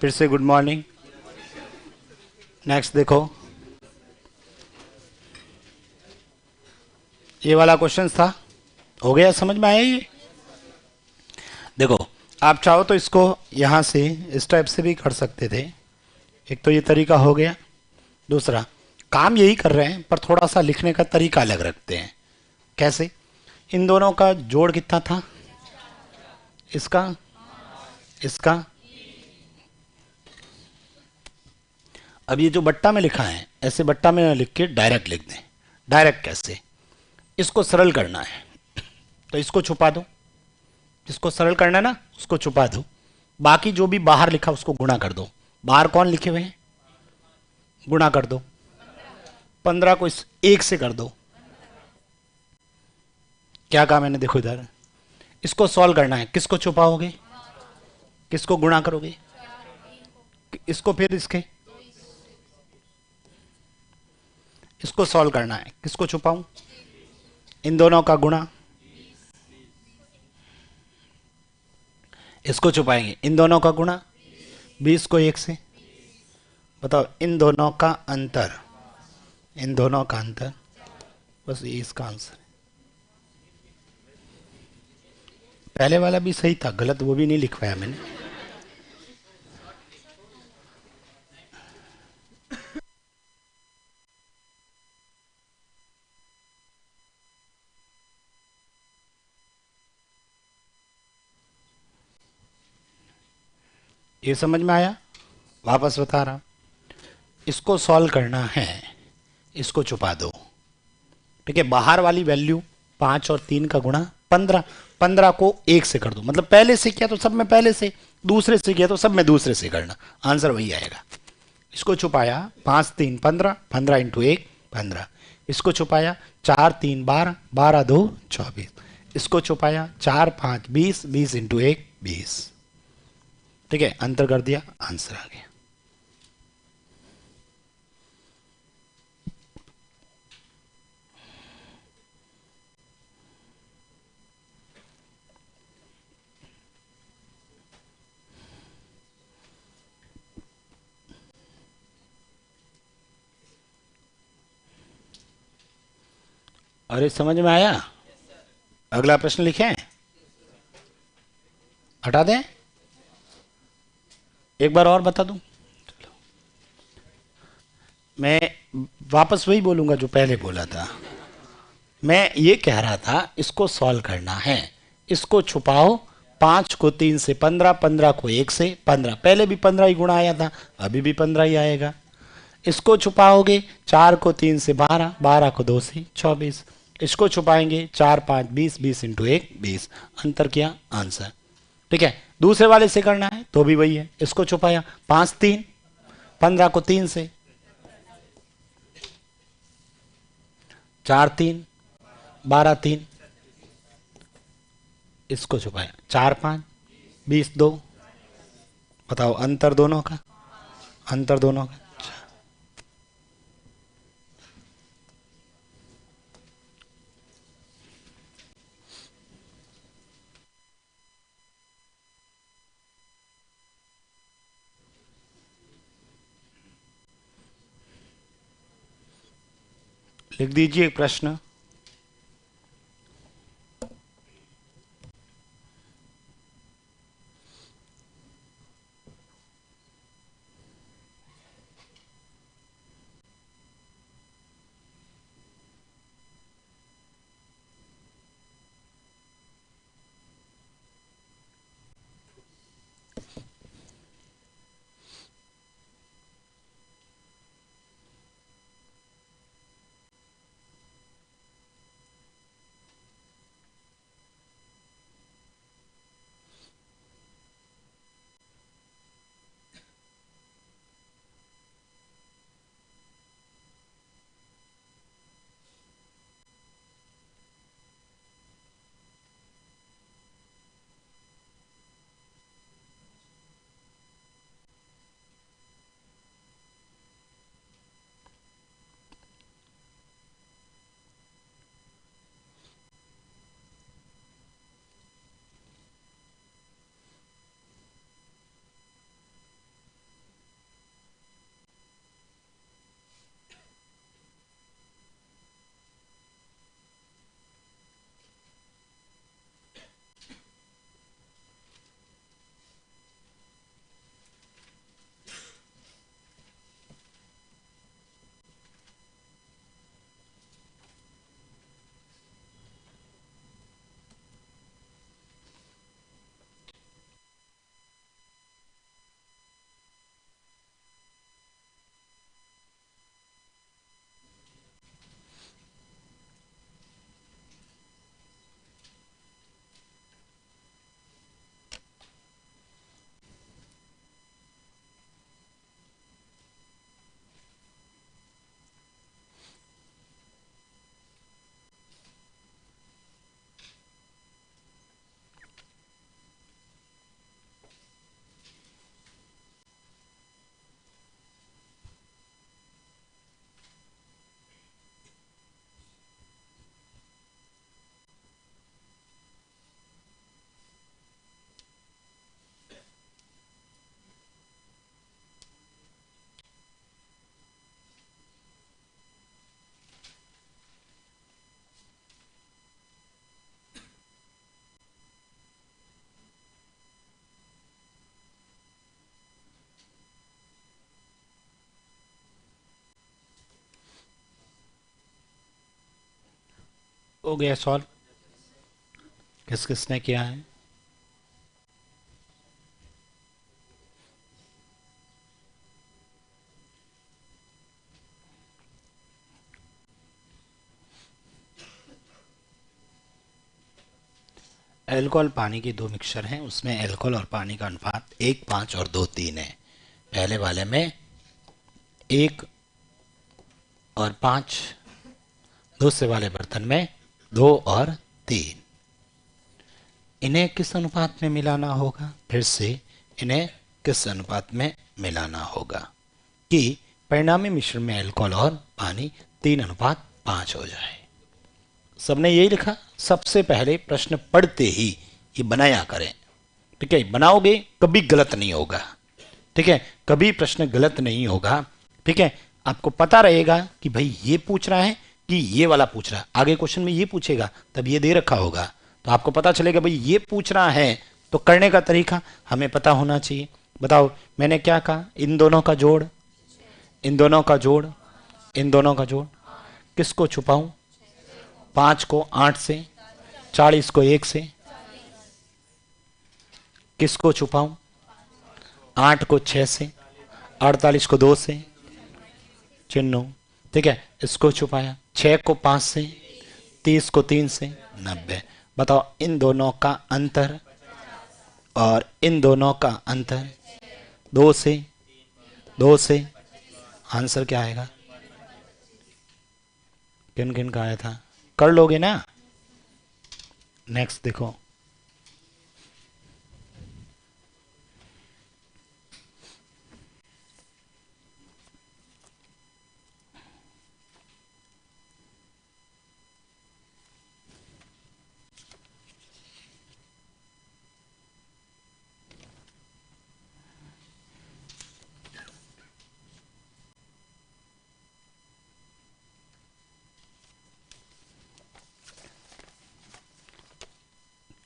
फिर से good morning. Next देखो, ये वाला क्वेश्चन था, हो गया, समझ में आया ये? देखो, आप चाहो तो इसको यहां से इस टाइप से भी कर सकते थे। एक तो ये तरीका हो गया। दूसरा, काम यही कर रहे हैं पर थोड़ा सा लिखने का तरीका अलग रखते हैं। कैसे? इन दोनों का जोड़ कितना था? इसका, इसका। अब ये जो बट्टा में लिखा है, ऐसे बट्टा में ना लिख के डायरेक्ट लिख दें। डायरेक्ट कैसे? इसको सरल करना है तो इसको छुपा दो। जिसको सरल करना है ना, उसको छुपा दो। बाकी जो भी बाहर लिखा उसको गुणा कर दो। बाहर कौन लिखे हुए हैं? गुणा कर दो। 15 को इस एक से कर दो। क्या कहा मैंने? देखो इधर, इसको सॉल्व करना है, किसको छुपाओगे? किसको गुणा करोगे? इसको फिर इसके, इसको सॉल्व करना है, किसको छुपाऊं? इन दोनों का गुणा। इसको छुपाएंगे, इन दोनों का गुणा। 20 को एक से। बताओ, इन दोनों का अंतर। इन दोनों का अंतर, बस ये इसका आंसर है। पहले वाला भी सही था, गलत वो भी नहीं लिखवाया मैंने। ये समझ में आया? वापस बता रहा, इसको सॉल्व करना है, इसको छुपा दो। ठीक है, बाहर वाली वैल्यू 5 और 3 का गुणा 15। 15 को एक से कर दो, मतलब पहले से किया तो सब में पहले से, दूसरे से किया तो सब में दूसरे से करना, आंसर वही आएगा। इसको छुपाया, 5 3 15, 15 × 1 15। इसको छुपाया, 4 3 12, 12 2 24। इसको छुपाया, 4 5 20, 20 × 1 20। ठीक है, अंतर कर दिया, आंसर आ गया। अरे समझ में आया? अगला प्रश्न लिखें? हटा दें? एक बार और बता दूं? मैं वापस वही बोलूंगा जो पहले बोला था। मैं ये कह रहा था, इसको सॉल्व करना है, इसको छुपाओ। 5 को 3 से 15, 15 को 1 से 15, पहले भी 15 ही गुणा आया था, अभी भी 15 ही आएगा। इसको छुपाओगे, 4 को 3 से 12, 12 को 2 से 24। इसको छुपाएंगे, 4 5 20, 20 × 1 20। अंतर किया, आंसर। ठीक है, दूसरे वाले से करना है तो भी वही है। इसको छुपाया, 5 3, 15 को 3 से, 4 3 12 3। इसको छुपाया, 4 5 20 2। बताओ अंतर दोनों का, अंतर दोनों का। लिख दीजिए एक प्रश्न। हो गया सॉल्व। किस किसने किया है? एल्कोहल पानी की दो मिक्सचर हैं, उसमें एल्कोहल और पानी का अनुपात 1:5 और 2:3 है। पहले वाले में 1 और 5, दूसरे वाले बर्तन में 2 और 3। इन्हें किस अनुपात में मिलाना होगा? फिर से इन्हें किस अनुपात में मिलाना होगा कि परिणामी मिश्रण में अल्कोहल और पानी 3:5 हो जाए? सबने यही लिखा। सबसे पहले प्रश्न पढ़ते ही ये बनाया करें, ठीक है? बनाओगे कभी गलत नहीं होगा, ठीक है? कभी प्रश्न गलत नहीं होगा, ठीक है? आपको पता रहेगा कि भाई ये पूछ रहा है कि ये वाला पूछ रहा है। आगे क्वेश्चन में ये पूछेगा तब ये दे रखा होगा, तो आपको पता चलेगा भाई ये पूछ रहा है, तो करने का तरीका हमें पता होना चाहिए। बताओ मैंने क्या कहा? इन दोनों का जोड़, इन दोनों का जोड़, इन दोनों का जोड़। किसको छुपाऊं? 5 को 8 से, 40 को 1 से। किसको छुपाऊं? 8 को 6 से, 48 को 2 से। चिन्हो, ठीक है? इसको छुपाया। 6 को 5 से, 30 को 3 से, 90। बताओ इन दोनों का अंतर और इन दोनों का अंतर 2 से, 2 से। आंसर क्या आएगा? किन किन का आया था? कर लोगे ना? नेक्स्ट देखो।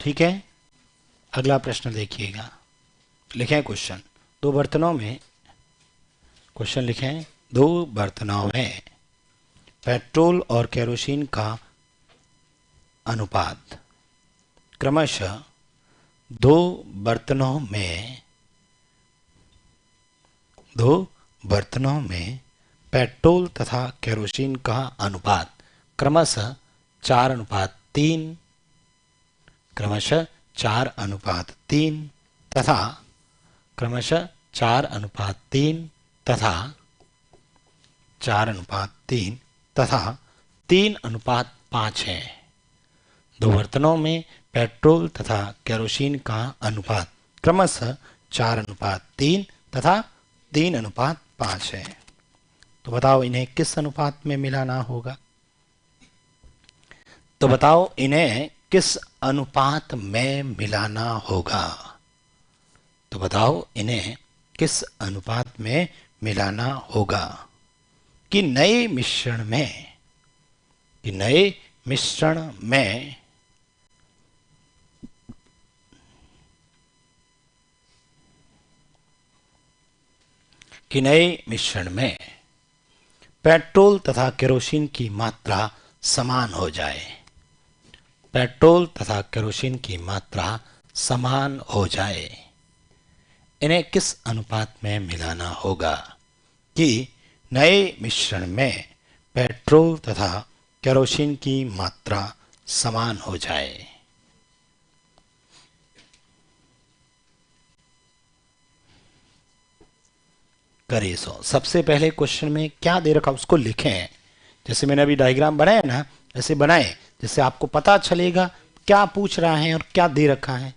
ठीक है, अगला प्रश्न देखिएगा। लिखें क्वेश्चन। दो बर्तनों में, क्वेश्चन लिखें, दो बर्तनों में पेट्रोल और केरोसिन का अनुपात क्रमशः दो बर्तनों में, दो बर्तनों में पेट्रोल तथा केरोसिन का अनुपात क्रमशः 4:3, क्रमशः 4:3 तथा क्रमशः 4:3 तथा 4:3 तथा 3:5 है। दो बर्तनों में पेट्रोल तथा केरोसिन का अनुपात क्रमशः 4:3 तथा 3:5 है। तो बताओ इन्हें किस अनुपात में मिलाना होगा? तो बताओ इन्हें किस अनुपात में मिलाना होगा? तो बताओ इन्हें किस अनुपात में मिलाना होगा कि नए मिश्रण में, कि नए मिश्रण में कि नए मिश्रण में पेट्रोल तथा केरोसिन की मात्रा समान हो जाए, पेट्रोल तथा केरोसिन की मात्रा समान हो जाए। इन्हें किस अनुपात में मिलाना होगा कि नए मिश्रण में पेट्रोल तथा केरोसिन की मात्रा समान हो जाए? करिए सो। सबसे पहले क्वेश्चन में क्या दे रखा उसको लिखें। जैसे मैंने अभी डायग्राम बनाया ना, ऐसे बनाए जिससे आपको पता चलेगा क्या पूछ रहा है और क्या दे रखा है।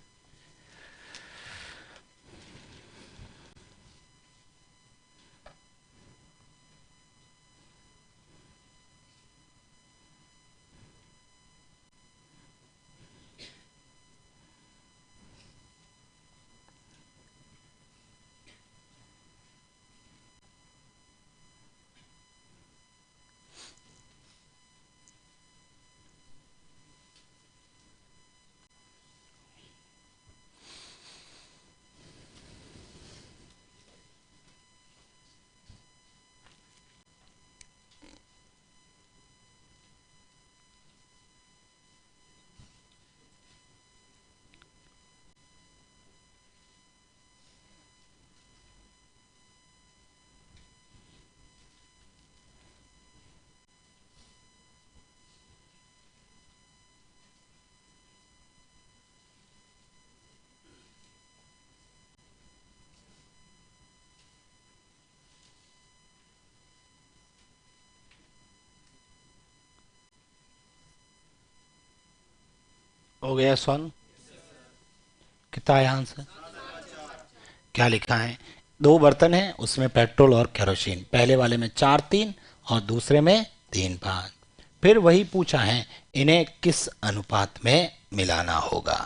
हो गया सॉल्व। कितना है आंसर? क्या लिखा है? दो बर्तन हैं, उसमें पेट्रोल और केरोसिन, पहले वाले में 4 3 और दूसरे में 3 5। फिर वही पूछा है, इन्हें किस अनुपात में मिलाना होगा।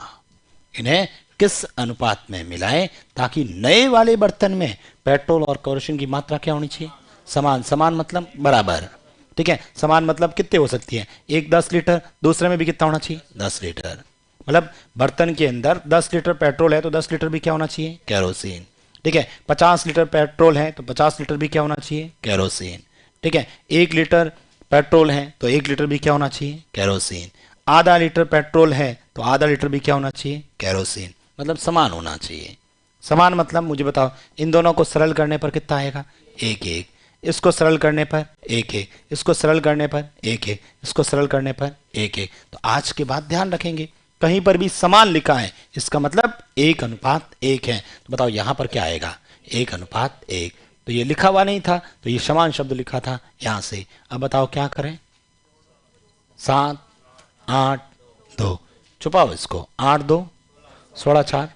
इन्हें किस अनुपात में मिलाएं ताकि नए वाले बर्तन में पेट्रोल और केरोसिन की मात्रा क्या होनी चाहिए? समान। समान मतलब बराबर। ठीक है, समान मतलब कितने हो सकती है? एक 10 लीटर, दूसरे में भी कितना होना चाहिए? 10 लीटर। मतलब बर्तन के अंदर 10 लीटर पेट्रोल है तो 10 लीटर भी क्या होना चाहिए? केरोसिन। ठीक है, 50 लीटर पेट्रोल है तो 50 लीटर भी क्या होना चाहिए? केरोसिन। ठीक है, 1 लीटर पेट्रोल है तो 1 लीटर भी क्या होना चाहिए? केरोसिन। आधा लीटर पेट्रोल है तो आधा लीटर भी क्या होना चाहिए? केरोसिन। मतलब समान होना चाहिए। समान मतलब मुझे बताओ, इन दोनों को सरल करने पर कितना आएगा? एक एक। इसको सरल करने पर एक एक, इसको सरल करने पर एक एक, इसको सरल करने पर एक एक। तो आज के बाद ध्यान रखेंगे, कहीं पर भी समान लिखा है इसका मतलब 1:1 है। तो बताओ यहां पर क्या आएगा? 1:1। तो ये लिखा हुआ नहीं था तो ये समान शब्द लिखा था यहां से। अब बताओ क्या करें? 7 8 2। छुपाओ इसको, 8 2 16 4।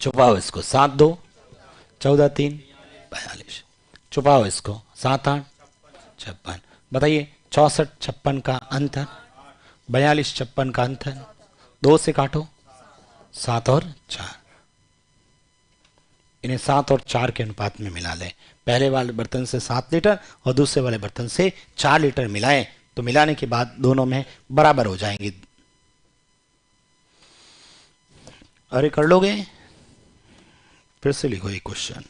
छुपाओ इसको, 7 2 14 3 42। छुपाओ इसको, 7 8 56। बताइए 64 56 का अंतर, 42 56 का अंतर, 2 से काटो, 7 और 4। इन्हें 7 और 4 के अनुपात में मिला लें। पहले वाले बर्तन से 7 लीटर और दूसरे वाले बर्तन से 4 लीटर मिलाएं तो मिलाने के बाद दोनों में बराबर हो जाएंगे। अरे कर लोगे? फिर से लिखो ये क्वेश्चन।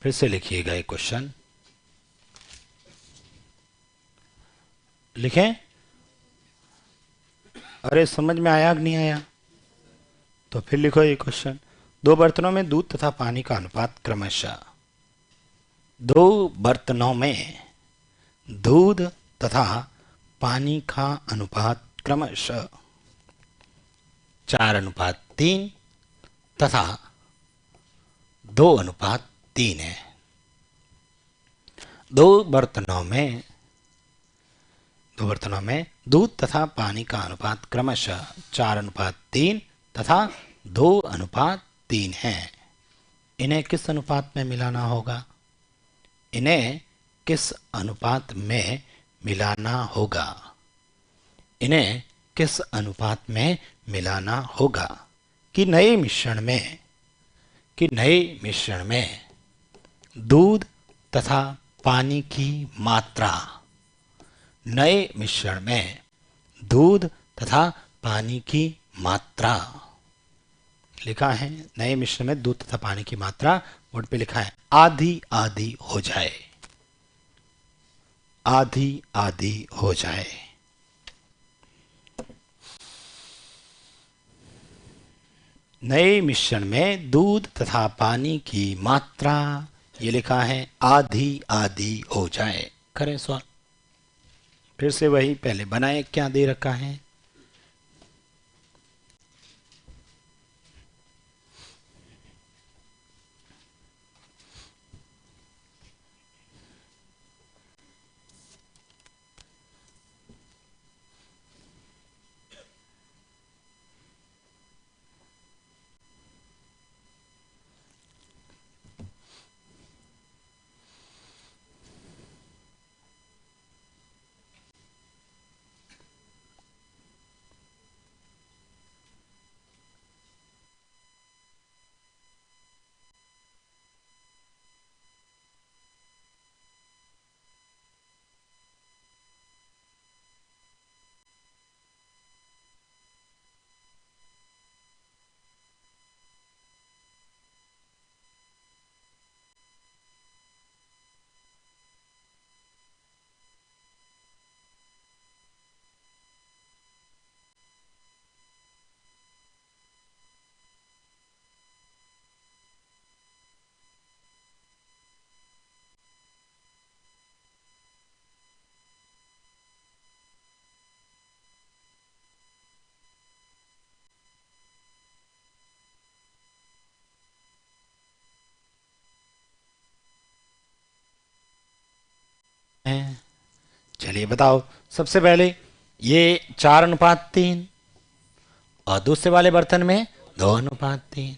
फिर से लिखिएगा ये क्वेश्चन। लिखें? अरे समझ में आया कि नहीं आया? तो फिर लिखो ये क्वेश्चन। दो बर्तनों में दूध तथा पानी का अनुपात क्रमशः, दो बर्तनों में दूध तथा पानी का अनुपात क्रमशः 4:3 तथा 2:3 है। दो बर्तनों में दो बर्तनों में दूध तथा पानी का अनुपात क्रमशः 4:3 तथा 2:3 है। इन्हें किस अनुपात में मिलाना होगा? इन्हें किस अनुपात में मिलाना होगा? इन्हें किस अनुपात में मिलाना होगा? कि नए मिश्रण में दूध तथा पानी की मात्रा, नए मिश्रण में दूध तथा पानी की मात्रा लिखा है। नए मिश्रण में दूध तथा पानी की मात्रा बोर्ड पे लिखा है, आधी आधी हो जाए। आधी आधी हो जाए। नए मिश्रण में दूध तथा पानी की मात्रा, ये लिखा है आधी आधी हो जाए। करें सवाल। फिर से वही पहले बनाए, क्या दे रखा है? चलिए बताओ, सबसे पहले ये 4:3 और दूसरे वाले बर्तन में 2:3।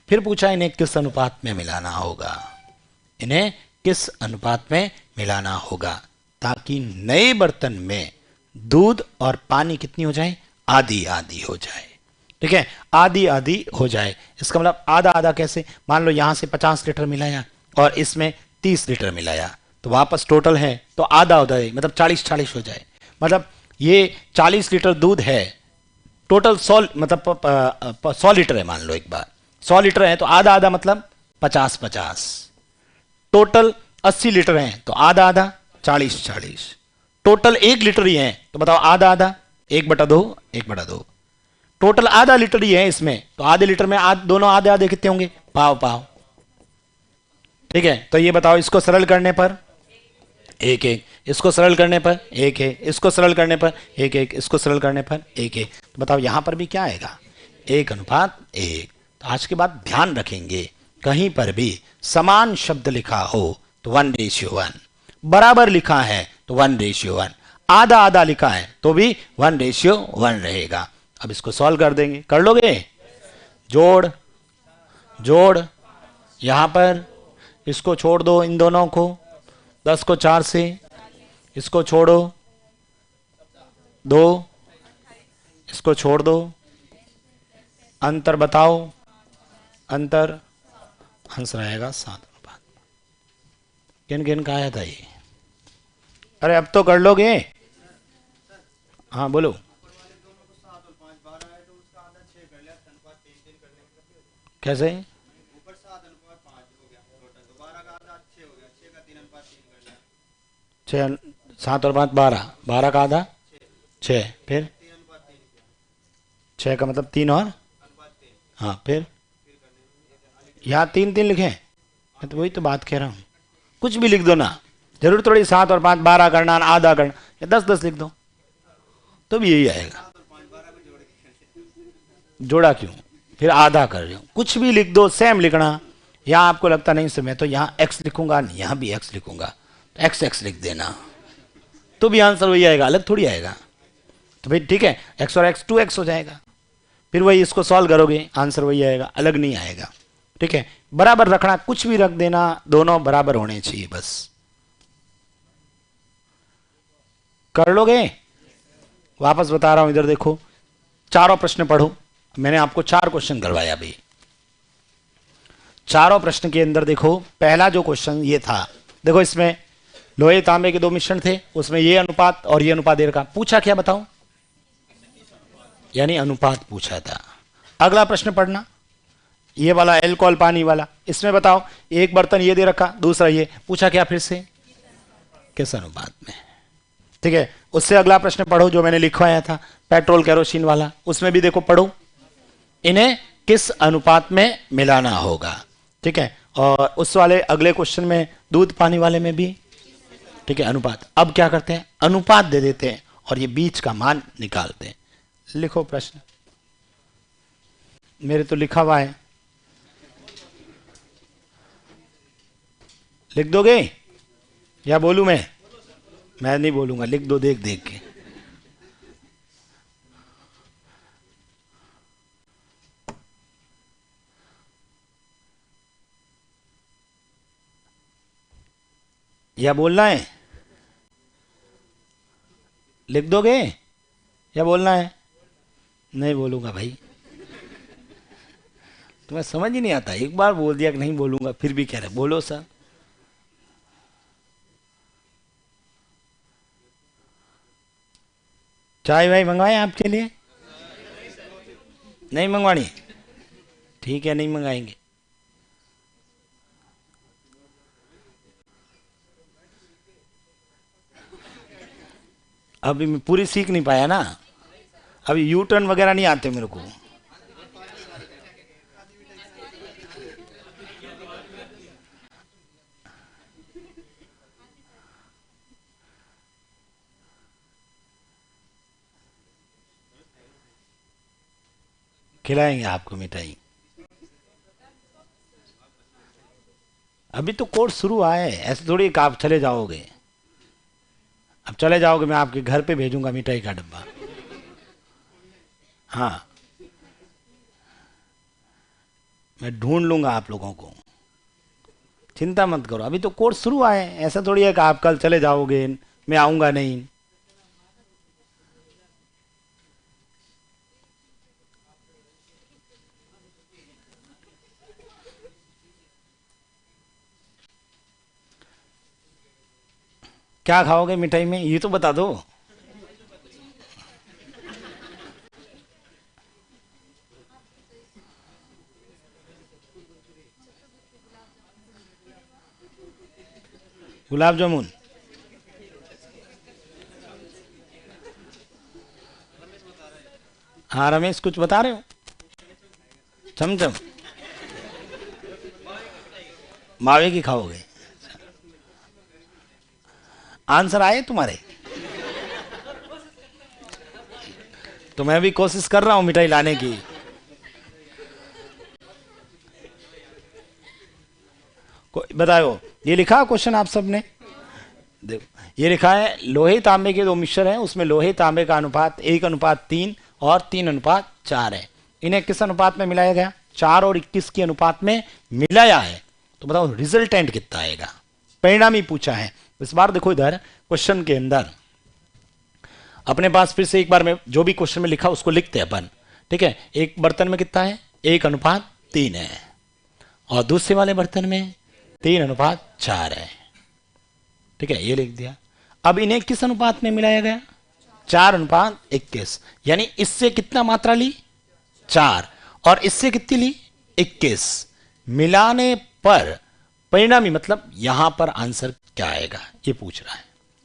फिर पूछा इन्हें किस अनुपात में मिलाना होगा, इन्हें किस अनुपात में मिलाना होगा ताकि नए बर्तन में दूध और पानी कितनी हो जाए, आधी आधी हो जाए। ठीक है, आधी आधी हो जाए। इसका मतलब आधा आधा कैसे, मान लो यहां से 50 लीटर मिलाया और इसमें 30 लीटर मिलाया, तो वापस टोटल है तो आधा हो जाए, मतलब 40-40 हो जाए। मतलब ये 40 लीटर दूध है, टोटल 100, मतलब 100 लीटर है, मान लो एक बार 100 लीटर है तो आधा आधा मतलब 50-50। टोटल 80 लीटर है तो आधा आधा 40-40। टोटल 1 लीटर ही है तो बताओ आधा आधा 1/2, 1/2। टोटल आधा लीटर ही है इसमें तो आधे लीटर में दोनों आधे आधे कितने होंगे, पाव पाव। ठीक है, तो ये बताओ, इसको सरल करने पर 1-1, इसको सरल करने पर 1-1, इसको सरल करने पर 1-1, इसको सरल करने पर 1-1। तो बताओ यहां पर भी क्या आएगा, 1:1। तो आज के बाद ध्यान रखेंगे, कहीं पर भी समान शब्द लिखा हो तो 1:1, बराबर लिखा है तो 1:1, आधा आधा लिखा है तो भी 1:1 रहेगा। अब इसको सॉल्व कर देंगे, कर लोगे? जोड़ जोड़, यहां पर इसको छोड़ दो, इन दोनों को 10 को 4 से, इसको छोड़ो 2, इसको छोड़ दो, अंतर बताओ, अंतर आंसर आएगा 7:5। किन किन का आया था ये? अरे अब तो कर लोगे। हाँ बोलो। कैसे? 6, 7 और 5 12, 12 का आधा 6, फिर 6 का मतलब 3 और, हाँ फिर यहाँ 3-3 लिखे, मैं तो वही तो बात कह रहा हूँ, कुछ भी लिख दो ना, जरूर थोड़ी 7 और 5 12 करना, आधा करना, या 10-10 लिख दो तो भी यही आएगा। जोड़ा क्यों, फिर आधा कर रहे हो, कुछ भी लिख दो, सेम लिखना। यहाँ आपको लगता नहीं समय तो यहाँ x लिखूंगा, यहाँ भी x लिखूंगा, तो x x लिख देना तो भी आंसर वही आएगा, अलग थोड़ी आएगा। तो भाई ठीक है, x और x 2x हो जाएगा, फिर वही इसको सॉल्व करोगे आंसर वही आएगा, अलग नहीं आएगा। ठीक है, बराबर रखना, कुछ भी रख देना, दोनों बराबर होने चाहिए बस। कर लोगे? वापस बता रहा हूं, इधर देखो, चारों प्रश्न पढ़ो। मैंने आपको 4 क्वेश्चन करवाया अभी। चारों प्रश्न के अंदर देखो, पहला जो क्वेश्चन ये था, देखो इसमें लोहे तांबे के 2 मिश्रण थे, उसमें ये अनुपात और ये अनुपात दे रखा, पूछा क्या बताओ, यानी अनुपात पूछा था। अगला प्रश्न पढ़ना, ये वाला एल्कोहल पानी वाला, इसमें बताओ एक बर्तन ये दे रखा, दूसरा ये, पूछा क्या फिर से, किस अनुपात में। ठीक है, उससे अगला प्रश्न पढ़ो जो मैंने लिखवाया था, पेट्रोल केरोसिन वाला, उसमें भी देखो पढ़ो, इन्हें किस अनुपात में मिलाना होगा। ठीक है, और उस वाले अगले क्वेश्चन में दूध पानी वाले में भी, ठीक है, अनुपात। अब क्या करते हैं, अनुपात दे देते हैं और ये बीच का मान निकालते हैं। लिखो प्रश्न, मेरे तो लिखा हुआ है, लिख दोगे या बोलूं मैं नहीं बोलूंगा, लिख दो देख देख के। या बोलना है, लिख दोगे या बोलना है? नहीं बोलूंगा भाई, तुम्हें समझ ही नहीं आता, एक बार बोल दिया कि नहीं बोलूंगा, फिर भी कह रहे बोलो सर। चाय वाय मंगवाए आपके लिए? नहीं मंगवानी? ठीक है, नहीं मंगाएंगे। अभी मैं पूरी सीख नहीं पाया ना, अभी यू टर्न वगैरह नहीं आते मेरे को। खिलाएंगे आपको मिठाई, अभी तो कोर्स शुरू हुआ है, ऐसे थोड़ी कि आप चले जाओगे। अब चले जाओगे, मैं आपके घर पे भेजूंगा मिठाई का डब्बा। हाँ, मैं ढूंढ लूंगा आप लोगों को, चिंता मत करो। अभी तो कोर्स शुरू हुआ है, ऐसा थोड़ी है कि आप कल चले जाओगे, मैं आऊंगा नहीं। क्या खाओगे मिठाई में, ये तो बता दो। गुलाब जामुन। हाँ रमेश, कुछ बता रहे हो? चमचम, मावे की खाओगे? आंसर आए तुम्हारे? तो मैं भी कोशिश कर रहा हूं मिठाई लाने की। बताओ, ये लिखा क्वेश्चन आप सबने? देखो ये लिखा है, लोहे तांबे के दो मिक्सचर हैं, उसमें लोहे तांबे का अनुपात 1:3 और 3:4 है। इन्हें किस अनुपात में मिलाया गया? 4 और 21 के अनुपात में मिलाया है। तो बताओ रिजल्टेंट कितना आएगा? परिणामी पूछा है। इस बार देखो इधर क्वेश्चन के अंदर अपने पास फिर से एक बार में जो भी क्वेश्चन में लिखा उसको लिखते हैं अपन। ठीक है, एक बर्तन में कितना है? 1:3 है, और दूसरे वाले बर्तन में 3:4 है। ठीक है, ये लिख दिया। अब इन्हें किस अनुपात में मिलाया गया? 4:21। यानी इससे कितना मात्रा ली? 4, और इससे कितनी ली? 21। मिलाने पर परिणामी मतलब यहां पर आंसर क्या आएगा, ये पूछ रहा है।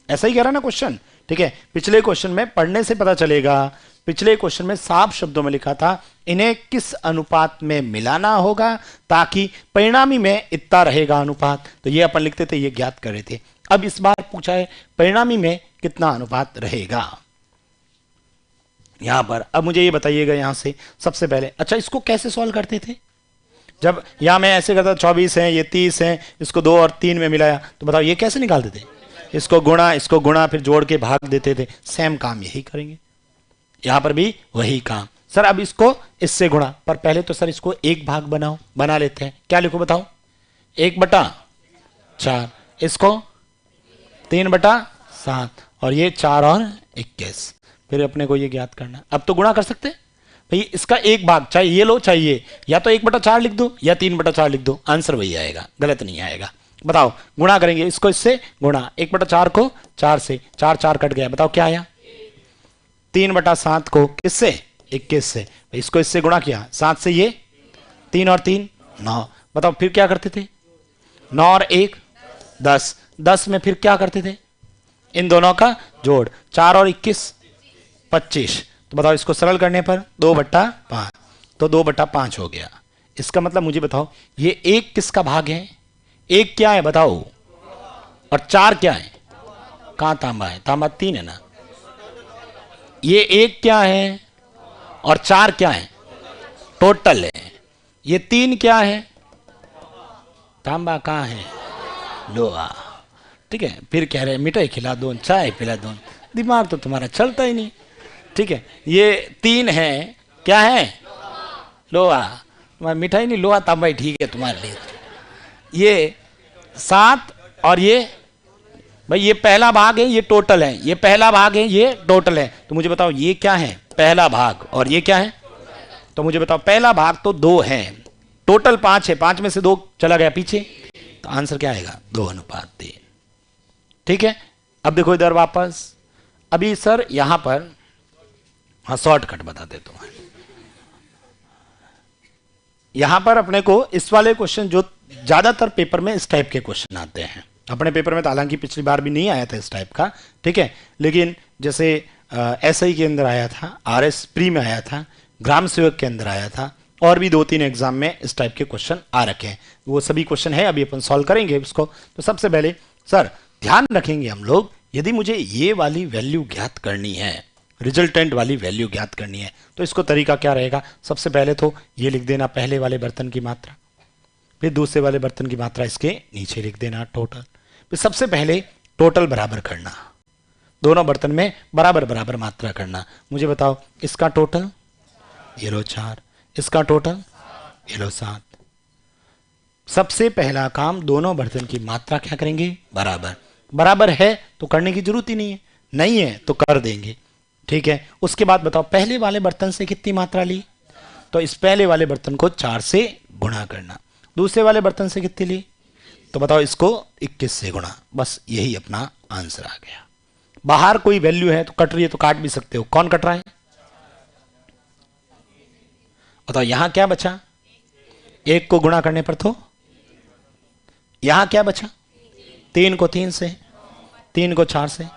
ऐसा ही कह रहा है ना क्वेश्चन। ठीक है, पिछले क्वेश्चन में पढ़ने से पता चलेगा, पिछले क्वेश्चन में साफ शब्दों में लिखा था इन्हें किस अनुपात में मिलाना होगा ताकि परिणामी में इतना रहेगा अनुपात। तो ये अपन लिखते थे, ये ज्ञात कर रहे थे। अब इस बार पूछा है परिणामी में कितना अनुपात रहेगा यहां पर। अब मुझे ये बताइएगा यहां से सबसे पहले, अच्छा इसको कैसे सॉल्व करते थे? जब यहां मैं ऐसे करता 24 है, ये 30 है, इसको 2 और 3 में मिलाया, तो बताओ ये कैसे निकालते थे? इसको गुणा फिर जोड़ के भाग देते थे। सेम काम यही करेंगे, यहां पर भी वही काम। सर अब इसको इससे गुणा, पर पहले तो सर इसको एक भाग बनाओ, बना लेते हैं। क्या लिखो बताओ? 1/4, इसको 3/7, और ये 4 और 21। फिर अपने को ये ज्ञात करना। अब तो गुणा कर सकते हैं भाई, इसका एक भाग चाहे ये लो चाहे ये, या तो 1/4 लिख दो या 3/4 लिख दो, आंसर वही आएगा, गलत नहीं आएगा। बताओ गुणा करेंगे, इसको इससे गुणा, 1/4 को 4 से, 4 4 कट गया, बताओ क्या आया? 3/7 को किससे? 21 से। इसको इससे गुणा किया, 7 से ये 3 और 3 9। बताओ फिर क्या करते थे? 9 और 1 10, 10 में फिर क्या करते थे? इन दोनों का जोड़, 4 और 21 25। तो बताओ इसको सरल करने पर 2/5, तो 2/5 हो गया। इसका मतलब मुझे बताओ ये एक किसका भाग है? एक क्या है बताओ, और 4 क्या है? कहां तांबा है? तांबा 3 है ना। ये एक क्या है और 4 क्या है? टोटल है। ये 3 क्या है? तांबा कहां है? लोहा। ठीक है, फिर कह रहे मिठाई खिला दो, चाय पिला दो, दिमाग तो तुम्हारा चलता ही नहीं। ठीक है, ये 3 है, क्या है? लोहा। तुम्हारा मिठाई नहीं, लोहा तांबा ही ठीक है तुम्हारे लिए। ये 7 और ये, भाई ये पहला भाग है, ये टोटल है, ये पहला भाग है, ये टोटल है। तो मुझे बताओ ये क्या है? पहला भाग, और ये क्या है? तो मुझे बताओ पहला भाग तो 2 है, टोटल 5 है, 5 में से 2 चला गया पीछे, तो आंसर क्या आएगा? 2:3। ठीक है, अब देखो इधर वापस। अभी सर यहां पर हाँ शॉर्टकट बता देता हूं। यहां पर अपने को इस वाले क्वेश्चन, जो ज्यादातर पेपर में इस टाइप के क्वेश्चन आते हैं, अपने पेपर में तो हालांकि पिछली बार भी नहीं आया था इस टाइप का। ठीक है, लेकिन जैसे एसआई के अंदर आया था, आरएस प्री में आया था, ग्राम सेवक के अंदर आया था, और भी 2-3 एग्जाम में इस टाइप के क्वेश्चन आ रखे हैं। वो सभी क्वेश्चन है, अभी अपन सॉल्व करेंगे उसको। तो सबसे पहले सर ध्यान रखेंगे हम लोग, यदि मुझे ये वाली वैल्यू ज्ञात करनी है, रिजल्टेंट वाली वैल्यू ज्ञात करनी है, तो इसको तरीका क्या रहेगा? सबसे पहले तो ये लिख देना पहले वाले बर्तन की मात्रा, फिर दूसरे वाले बर्तन की मात्रा इसके नीचे लिख देना टोटल। फिर सबसे पहले टोटल बराबर करना, दोनों बर्तन में बराबर बराबर मात्रा करना। मुझे बताओ इसका टोटल, ये लो 4, इसका टोटल, ये लो 7। सबसे पहला काम, दोनों बर्तन की मात्रा क्या करेंगे, बराबर। बराबर है तो करने की जरूरत ही नहीं है, नहीं है तो कर देंगे, ठीक है। उसके बाद बताओ पहले वाले बर्तन से कितनी मात्रा ली, तो इस पहले वाले बर्तन को 4 से गुणा करना। दूसरे वाले बर्तन से कितनी ली, तो बताओ इसको 21 से गुणा। बस यही अपना आंसर आ गया। बाहर कोई वैल्यू है तो कट रही है तो काट भी सकते हो। कौन कट रहा है, बताओ। यहां क्या बचा, 1 को गुणा करने पर तो यहां क्या बचा, 3 को 3 से, 3 को 4 से।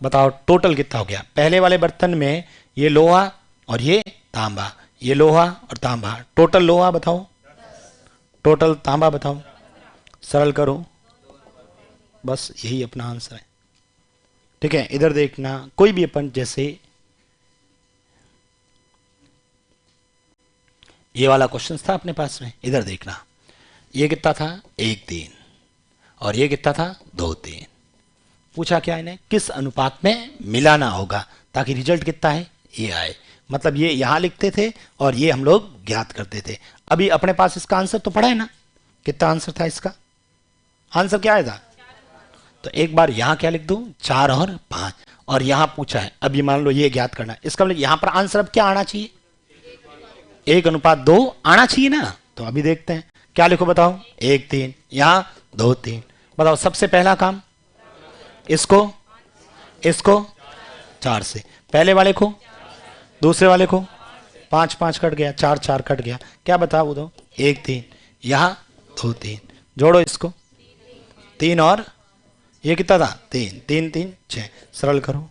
बताओ टोटल कितना हो गया। पहले वाले बर्तन में ये लोहा और ये तांबा, ये लोहा और तांबा, टोटल लोहा बताओ, टोटल तांबा बताओ, सरल करो, बस यही अपना आंसर है, ठीक है। इधर देखना, कोई भी अपन जैसे ये वाला क्वेश्चन था अपने पास में, इधर देखना, ये कितना था 1 3 और ये कितना था 2 3। पूछा क्या इन्हें, किस अनुपात में मिलाना होगा ताकि रिजल्ट कितना है ये आए। मतलब ये यहां लिखते थे और ये हम लोग ज्ञात करते थे। अभी अपने पास इसका आंसर तो पड़ा है ना, कितना आंसर था इसका, आंसर क्या आया था। तो एक बार यहां क्या लिख दूं, 4 और 5, और यहां पूछा है अभी मान लो ये ज्ञात करना, इसका मतलब यहां पर आंसर अब क्या आना चाहिए, 1:2 आना चाहिए ना। तो अभी देखते हैं क्या लिखो, बताओ 1 3, यहां 2 3। बताओ सबसे पहला काम, इसको इसको 4 से, पहले वाले को, दूसरे वाले को, 5 5 कट गया, 4 4 कट गया, क्या बताओ वो, 1 3, यहां 2 3, जोड़ो इसको, 3 और ये कितना था 3 3 3 6, सरल करो।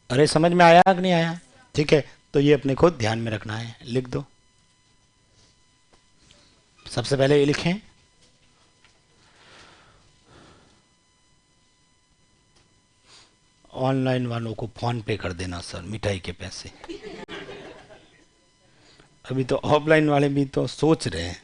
अरे समझ में आया कि नहीं आया, ठीक है। तो ये अपने को ध्यान में रखना है, लिख दो। सबसे पहले ये लिखें, ऑनलाइन वालों को फोन पे कर देना सर मिठाई के पैसे। अभी तो ऑफलाइन वाले भी तो सोच रहे हैं।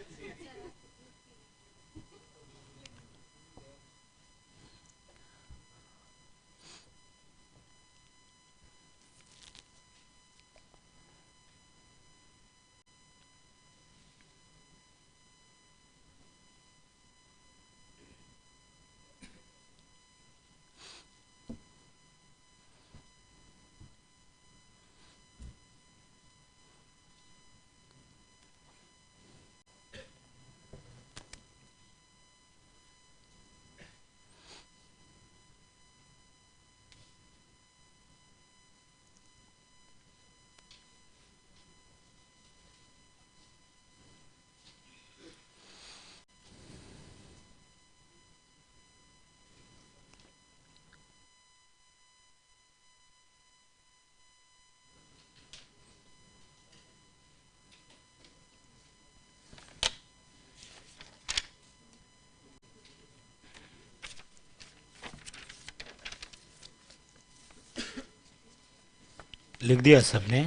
लिख दिया सबने,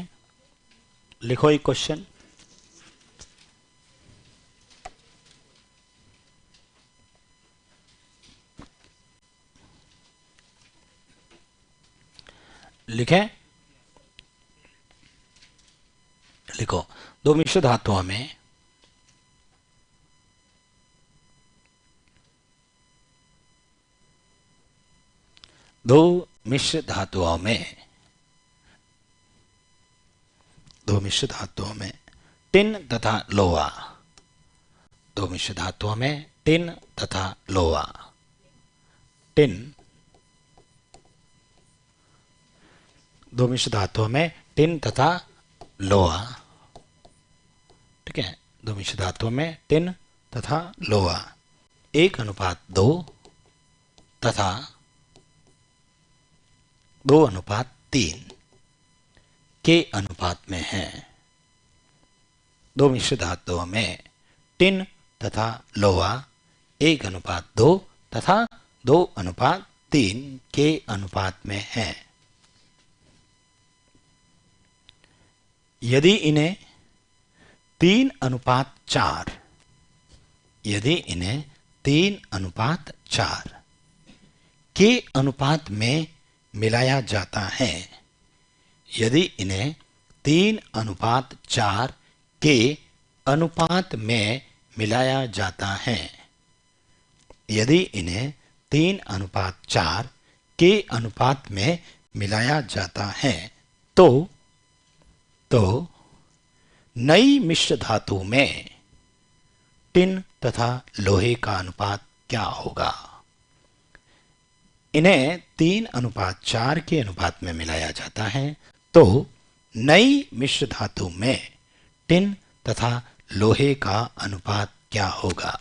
लिखो एक क्वेश्चन। लिखें, लिखो, दो मिश्र धातुओं में दो मिश्र धातुओं में दो मिश्र धातुओं में टिन तथा लोहा, दो मिश्र धातुओं में टिन तथा लोहा, टिन, दो मिश्र धातुओं में टिन तथा लोहा, ठीक है। दो मिश्र धातुओं में टिन तथा लोहा 1:2 तथा 2:3 के अनुपात में है। दो मिश्र धातुओं में टिन तथा लोहा 1:2 तथा 2:3 के अनुपात में है। यदि इन्हें 3:4, यदि इन्हें 3:4 के अनुपात में मिलाया जाता है। यदि इन्हें 3:4 के अनुपात में मिलाया जाता है, यदि इन्हें 3:4 के अनुपात में मिलाया जाता है, तो नई मिश्र धातु में टिन तथा लोहे का अनुपात क्या होगा? इन्हें 3:4 के अनुपात में मिलाया जाता है, तो नई मिश्र धातु में टिन तथा लोहे का अनुपात क्या होगा?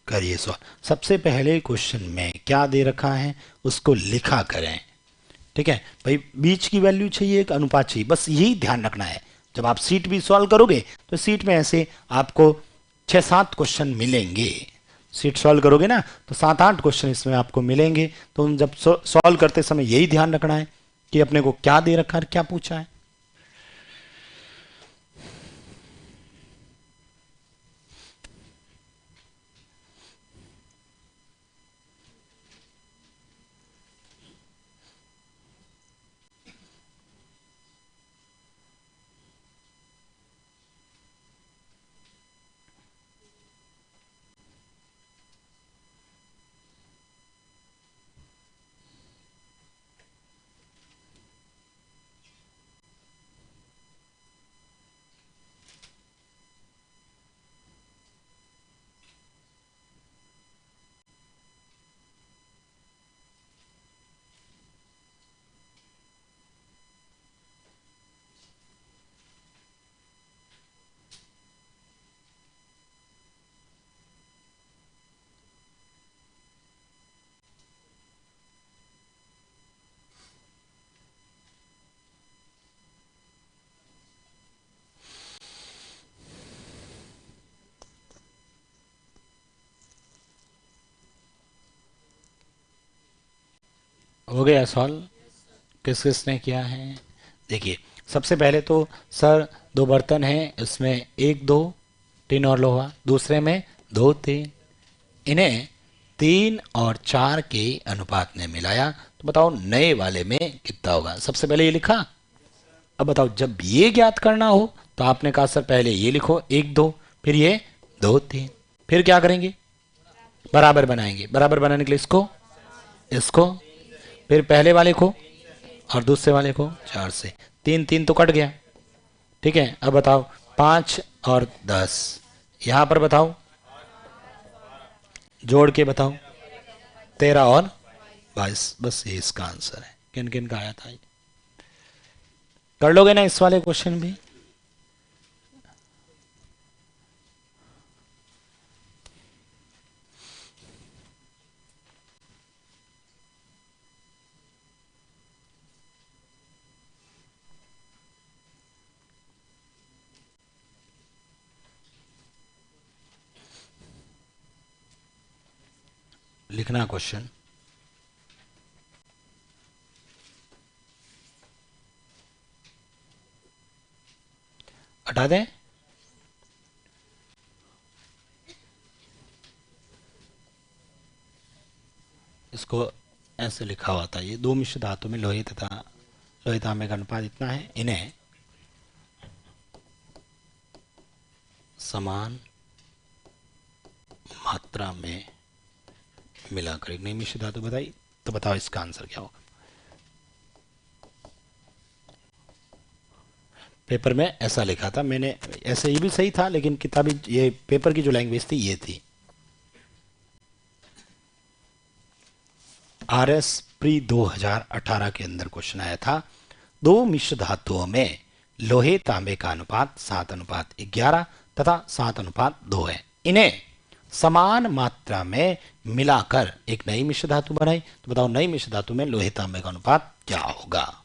करिए सवाल। सबसे पहले क्वेश्चन में क्या दे रखा है उसको लिखा करें। ठीक है भाई, बीच की वैल्यू चाहिए, एक अनुपात चाहिए, बस यही ध्यान रखना है। जब आप सीट भी सॉल्व करोगे तो सीट में ऐसे आपको 6-7 क्वेश्चन मिलेंगे। सीट सॉल्व करोगे ना तो 7-8 क्वेश्चन इसमें आपको मिलेंगे। तो जब सॉल्व करते समय यही ध्यान रखना है कि अपने को क्या दे रखा है, क्या पूछा है। हो गया सॉल्व? किस किसने किया है? देखिए, सबसे पहले तो सर दो बर्तन हैं, इसमें 1-2 टिन और लोहा, दूसरे में 2-3। इन्हें 3 और 4 के अनुपात में मिलाया, तो बताओ नए वाले में कितना होगा? सबसे पहले ये लिखा। अब बताओ, जब ये ज्ञात करना हो तो आपने कहा सर पहले ये लिखो 1-2, फिर ये 2-3, फिर क्या करेंगे? बराबर बनाएंगे। बराबर बनाने के लिए इसको इसको फिर पहले वाले को और दूसरे वाले को 4 से 3-3 तो कट गया। ठीक है, अब बताओ 5 और 10, यहां पर बताओ जोड़ के बताओ 13 और 22। बस ये इसका आंसर है। किन किन का आया था ये? कर लोगे ना इस वाले क्वेश्चन भी? लिखना क्वेश्चन। हटा दें? इसको ऐसे लिखा हुआ था, ये दो मिश्र धातु में लोहे तथा लोहे तांबे का अनुपात इतना है, इन्हें समान मात्रा में मिलाकर एक नई मिश्र धातु बताई। तो बताओ इसका आंसर क्या होगा? पेपर में ऐसा लिखा था मैंने, ऐसे ये भी सही था, लेकिन किताबी ये पेपर की जो लैंग्वेज थी ये थी। RS प्री 2018 के अंदर क्वेश्चन आया था, दो मिश्र धातुओं में लोहे तांबे का अनुपात 7:11 तथा 7:2 है। इन्हें समान मात्रा में मिलाकर एक नई मिश्र धातु बनाई, तो बताओ नई मिश्र धातु में लोहे तांबे का अनुपात क्या होगा?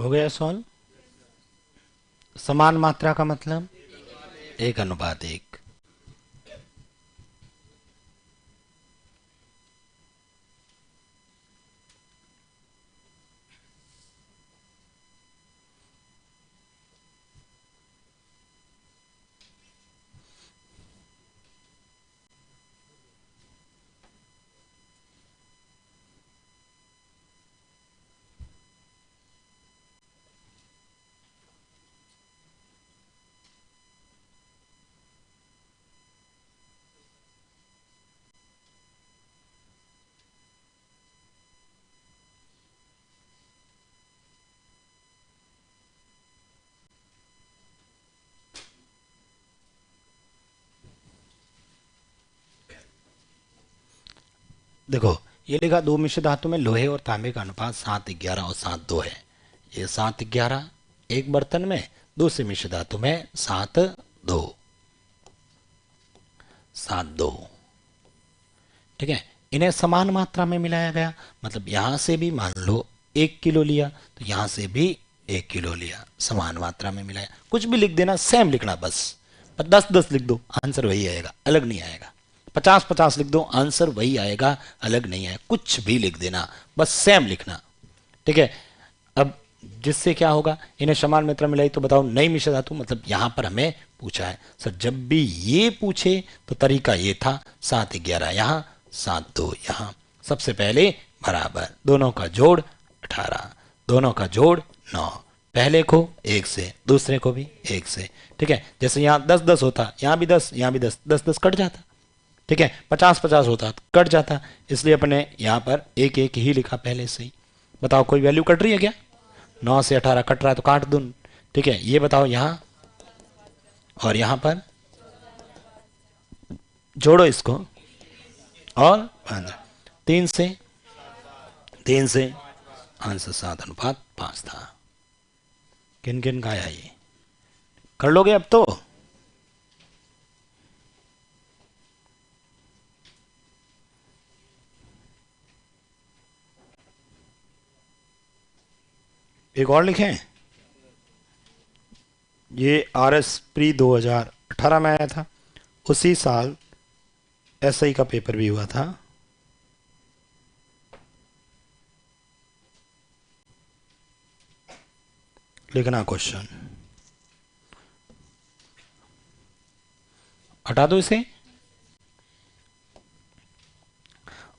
हो गया सॉल्व। समान मात्रा का मतलब 1:1। देखो, ये लिखा दो मिश्र धातु में लोहे और तांबे का अनुपात 7:11 और 7:2 है। ये 7:11 एक बर्तन में, दूसरे मिश्र धातु में 7:2, 7:2। ठीक है, इन्हें समान मात्रा में मिलाया गया, मतलब यहां से भी मान लो 1 किलो लिया तो यहां से भी 1 किलो लिया, समान मात्रा में मिलाया। कुछ भी लिख देना, सेम लिखना बस। 10-10 लिख दो, आंसर वही आएगा, अलग नहीं आएगा। 50-50 लिख दो, आंसर वही आएगा, अलग नहीं आएगा। कुछ भी लिख देना, बस सेम लिखना। ठीक है, अब जिससे क्या होगा, इन्हें समान मात्रा मिलाई तो बताओ नई मिश्र धातु, मतलब यहां पर हमें पूछा है सर, जब भी ये पूछे तो तरीका ये था, 7:11 यहां, 7:2 यहां। सबसे पहले बराबर, दोनों का जोड़ 18, दोनों का जोड़ 9। पहले को 1 से, दूसरे को भी 1 से। ठीक है, जैसे यहाँ 10-10 होता, यहाँ भी 10, यहाँ भी 10, 10-10 कट जाता। ठीक है, 50-50 होता तो कट जाता, इसलिए अपने यहाँ पर 1-1 ही लिखा पहले से ही। बताओ कोई वैल्यू कट रही है क्या? 9 से 18 कट रहा है तो काट दूं। ठीक है, ये बताओ यहां और यहां पर जोड़ो इसको, और 3 से आंसर 7:5 था। किन किन का आया ये? कर लोगे अब तो? एक और लिखें, ये RS प्री 2018 में आया था, उसी साल SI का पेपर भी हुआ था। लिखना क्वेश्चन, हटा दो इसे।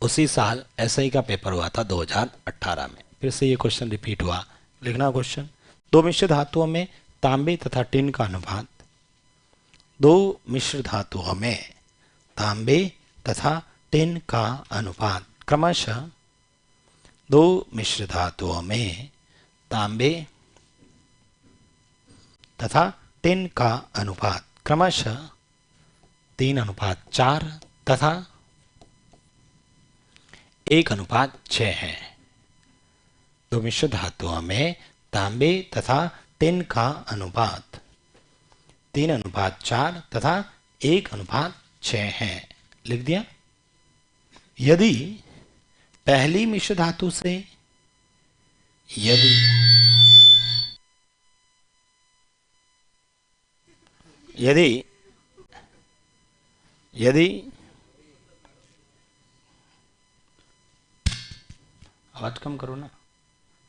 उसी साल SI का पेपर हुआ था 2018 में, फिर से ये क्वेश्चन रिपीट हुआ। लिखना क्वेश्चन, दो मिश्र धातुओं में तांबे तथा टिन का अनुपात, दो मिश्र धातुओं में तांबे तथा टिन का अनुपात क्रमशः, दो मिश्र धातुओं में तांबे तथा टिन का अनुपात क्रमशः 3:4 तथा 1:6 है। दो मिश्र धातुओं में तांबे तथा टिन का अनुपात 3:4 तथा 1:6 है। लिख दिया। यदि पहली मिश्र धातु से, यदि यदि यदि आवाज कम करो ना।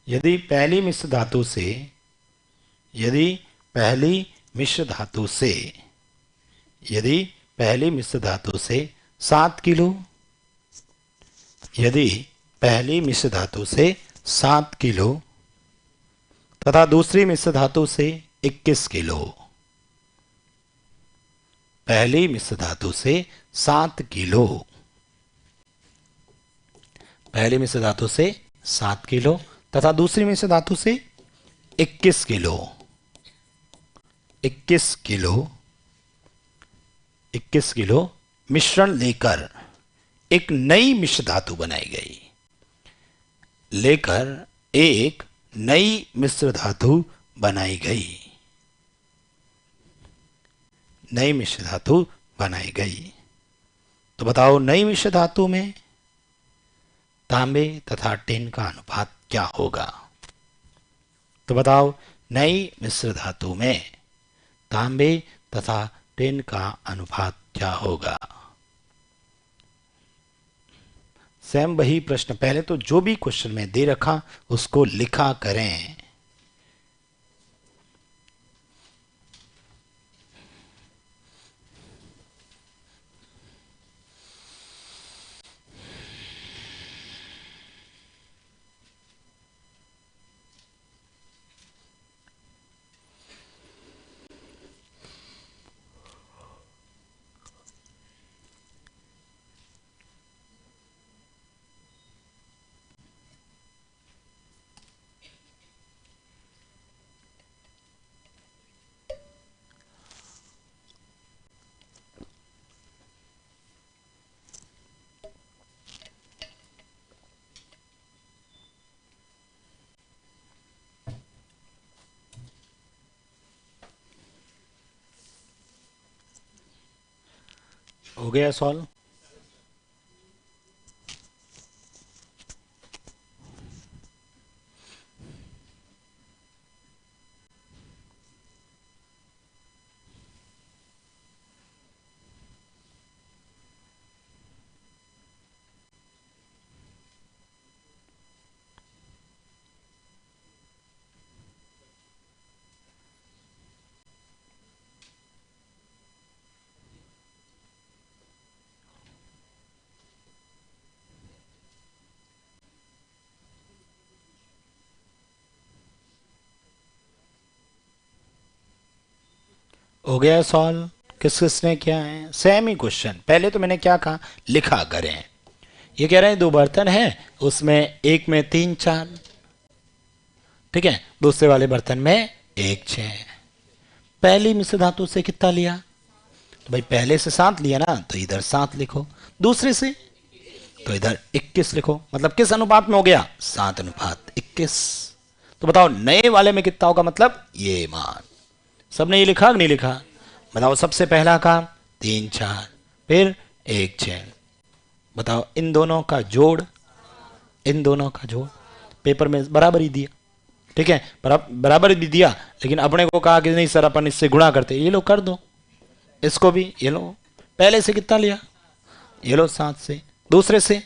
यदि पहली मिश्र धातु से, यदि पहली मिश्र धातु से, यदि पहली मिश्र धातु से 7 किलो, यदि पहली मिश्र धातु से 7 किलो तथा दूसरी मिश्र धातु से 21 किलो, पहली मिश्र धातु से 7 किलो, पहली मिश्र धातु से 7 किलो तथा दूसरी मिश्र धातु से 21 किलो, 21 किलो, 21 किलो मिश्रण लेकर एक नई मिश्र धातु बनाई गई, लेकर एक नई मिश्र धातु बनाई गई, नई मिश्र धातु बनाई गई। तो बताओ नई मिश्र धातु में तांबे तथा टिन का अनुपात क्या होगा? तो बताओ, नई मिश्र धातु में तांबे तथा टिन का अनुपात क्या होगा? सेम वही प्रश्न, पहले तो जो भी क्वेश्चन में दे रखा उसको लिखा करें। हो गया सॉल्व? हो गया सॉल्व? किस किसने किया है? सेम ही क्वेश्चन, पहले तो मैंने क्या कहा, लिखा करें। ये कह रहे हैं दो बर्तन हैं, उसमें एक में 3 4, ठीक है, दूसरे वाले बर्तन में 1 6। पहली मिश्र धातु से कितना लिया? तो भाई पहले से 7 लिया ना, तो इधर 7 लिखो। दूसरे से तो इधर 21 लिखो। मतलब किस अनुपात में हो गया? 7:21। तो बताओ नए वाले में कितना होगा? मतलब ये मान। सबने ये लिखा कि नहीं लिखा? बताओ, सबसे पहला काम 3 4, फिर 1 6। बताओ इन दोनों का जोड़, इन दोनों का जोड़। पेपर में बराबर ही दिया, ठीक है, बराबर भी दिया, लेकिन अपने को कहा कि नहीं सर अपन इससे गुणा करते। ये लो कर दो, इसको भी ये लो। पहले से कितना लिया? ये लो 7 से। दूसरे से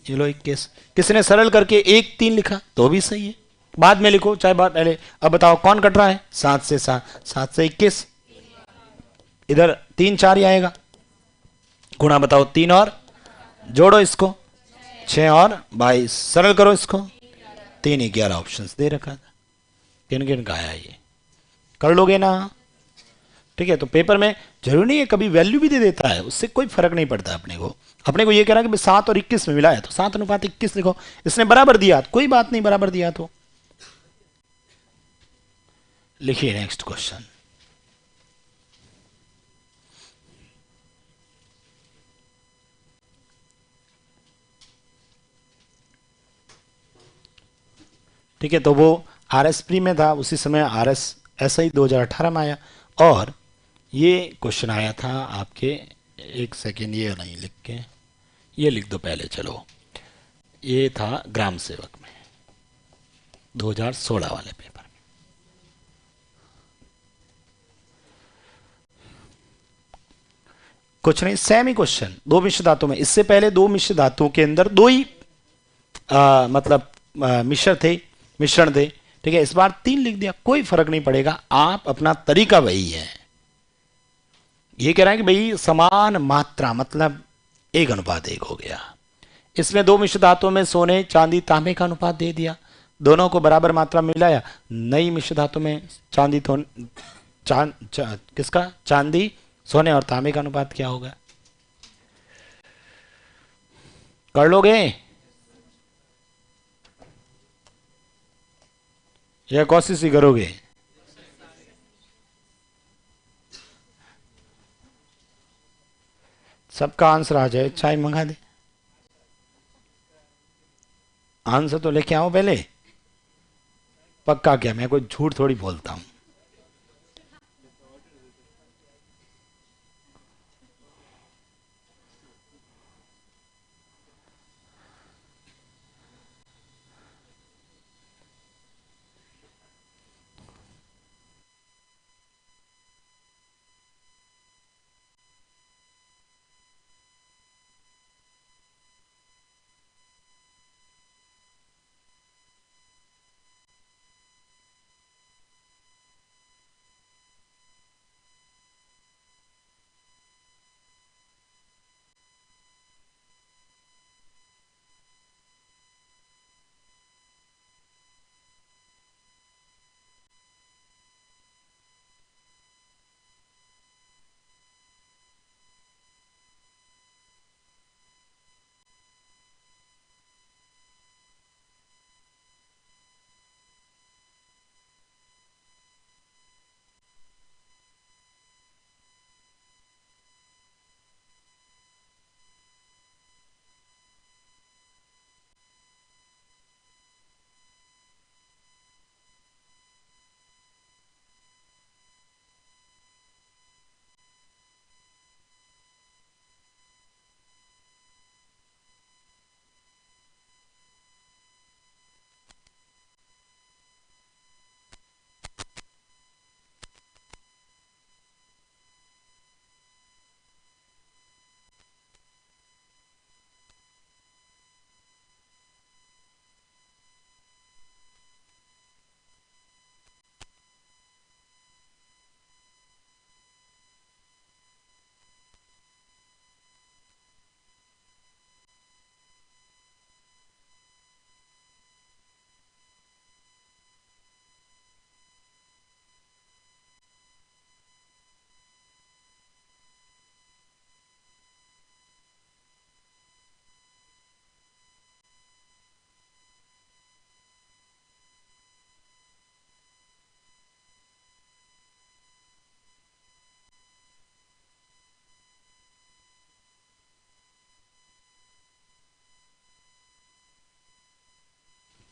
ये लो 21। किसी ने सरल करके 1 3 लिखा तो भी सही है, बाद में लिखो चाहे बाद पहले। अब बताओ कौन कट रहा है? 7 से 7, 7 से 21, इधर 3 4 ही आएगा। गुणा बताओ 3 और जोड़ो इसको 6 और 22, सरल करो इसको। 3 11 ऑप्शन दे रखा था, किन किन का आया ये? कर लोगे ना? ठीक है, तो पेपर में जरूरी नहीं है, कभी वैल्यू भी दे देता है, उससे कोई फर्क नहीं पड़ता। अपने को ये कह रहा है कि 7 और 21 में मिला है तो 7:21 लिखो। इसने बराबर दिया तो कोई बात नहीं, बराबर दिया तो लिखिए नेक्स्ट क्वेश्चन। ठीक है, तो वो आर एस प्री में था, उसी समय आर एस ऐसा ही 2018 में आया। और ये क्वेश्चन आया था आपके, एक सेकेंड, ये नहीं लिख के, ये लिख दो पहले चलो। ये था ग्राम सेवक में 2016 वाले पेपर में। कुछ नहीं, सेम ही क्वेश्चन, दो मिश्र धातु में। इससे पहले दो मिश्र धातुओं के अंदर दो ही मतलब मिश्रण थे, ठीक है। इस बार 3 लिख दिया, कोई फर्क नहीं पड़ेगा, आप अपना तरीका वही है। ये कह रहा है कि भाई समान मात्रा, मतलब 1:1 हो गया। इसमें दो मिश्र धातुओं में सोने चांदी तांबे का अनुपात दे दिया, दोनों को बराबर मात्रा में मिलाया। नई मिश्र धातु में चांदी तो किसका? चांदी सोने और तांबे का अनुपात क्या होगा? कर लोगे या कोशिश ही करोगे? सबका आंसर आ जाए, चाय मंगा दे। आंसर तो लेके आओ पहले, पक्का। क्या मैं कोई झूठ थोड़ी बोलता हूं।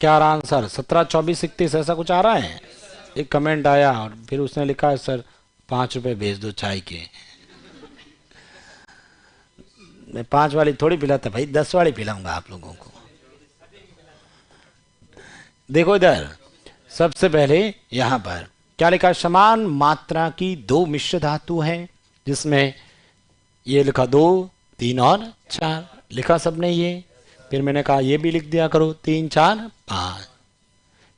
क्या रहा आंसर? 17, 24, 31 ऐसा कुछ आ रहा है। एक कमेंट आया और फिर उसने लिखा है सर 5 रुपए भेज दो चाय के। मैं 5 वाली थोड़ी पिलाता भाई, 10 वाली पिलाऊंगा आप लोगों को। देखो इधर, सबसे पहले यहां पर क्या लिखा है? समान मात्रा की दो मिश्र धातु हैं, जिसमें ये लिखा 2, 3 और 4 लिखा सबने ये। फिर मैंने कहा ये भी लिख दिया करो 3, 4, 5।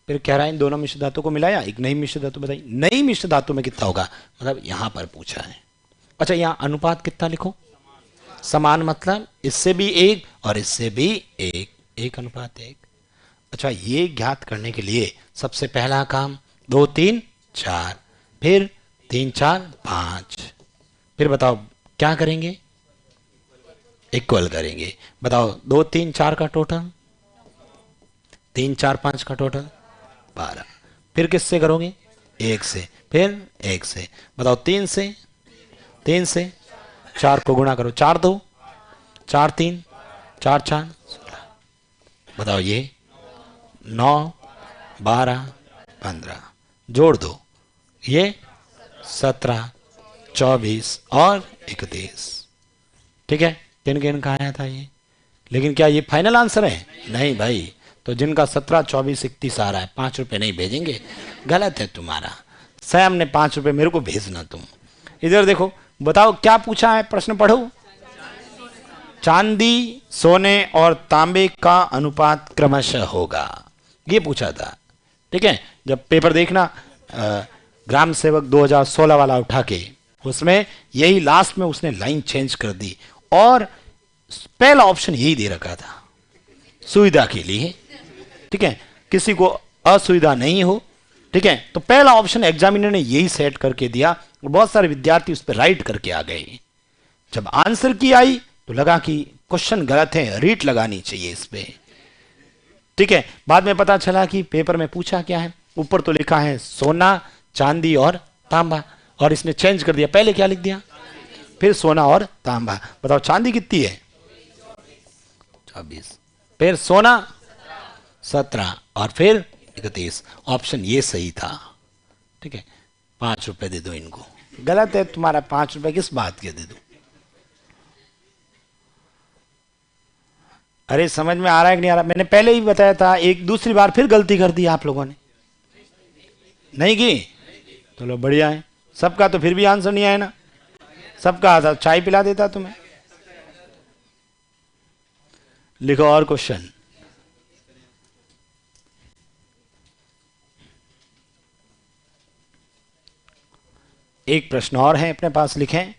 फिर कह रहा है इन दोनों मिश्र धातु को मिलाया, एक नई मिश्र धातु बताई। नई मिश्र धातु में कितना होगा, मतलब यहां पर पूछा है। अच्छा यहां अनुपात कितना लिखो? समान मतलब इससे भी एक और इससे भी एक, 1:1। अच्छा ये ज्ञात करने के लिए सबसे पहला काम 2, 3, 4, फिर 3, 4, 5। फिर बताओ क्या करेंगे? इक्वल करेंगे। बताओ 2, 3, 4 का टोटल, 3, 4, 5 का टोटल 12। फिर किससे करोगे? 1 से, फिर 1 से। बताओ 3 से, 3 से 4 को गुणा करो, 4, 2, 4, 3, 4, 4, 16। बताओ ये 9, 12, 15 जोड़ दो, ये 17, 24 और 31। ठीक है, किन किन का आया था ये? लेकिन क्या ये फाइनल आंसर है? नहीं भाई। तो जिनका 17, 24, 31 आ रहा है 5 रुपए नहीं भेजेंगे, गलत है तुम्हारा। सैम ने 5 रुपए मेरे को भेजना तुम। इधर देखो, बताओ क्या पूछा है, प्रश्न पढ़ो। चांदी सोने और तांबे का अनुपात क्रमशः होगा, ये पूछा था। ठीक है, जब पेपर देखना ग्राम सेवक 2016 वाला उठा के, उसमें यही लास्ट में उसने लाइन चेंज कर दी और पहला ऑप्शन यही दे रखा था सुविधा के लिए। ठीक है, किसी को असुविधा नहीं हो। ठीक है, तो पहला ऑप्शन एग्जामिनर ने यही सेट करके दिया और बहुत सारे विद्यार्थी उस पर राइट करके आ गए। जब आंसर की आई तो लगा कि क्वेश्चन गलत है, रीट लगानी चाहिए इस पे। ठीक है, बाद में पता चला कि पेपर में पूछा क्या है। ऊपर तो लिखा है सोना, चांदी और तांबा, और इसने चेंज कर दिया। पहले क्या लिख दिया? फिर सोना और तांबा। बताओ चांदी कितनी है? 24, फिर सोना 17 और फिर 31। ऑप्शन ये सही था। ठीक है, 5 रुपए दे दो इनको। गलत है तुम्हारा 5 रुपए, किस बात के दे दो? अरे समझ में आ रहा है कि नहीं आ रहा? मैंने पहले ही बताया था, एक दूसरी बार फिर गलती कर दी आप लोगों ने। नहीं की? चलो बढ़िया है। सबका तो फिर भी आंसर नहीं आया ना। सबका आता चाय पिला देता तुम्हें। लिखो और क्वेश्चन। एक प्रश्न और है अपने पास, लिखें।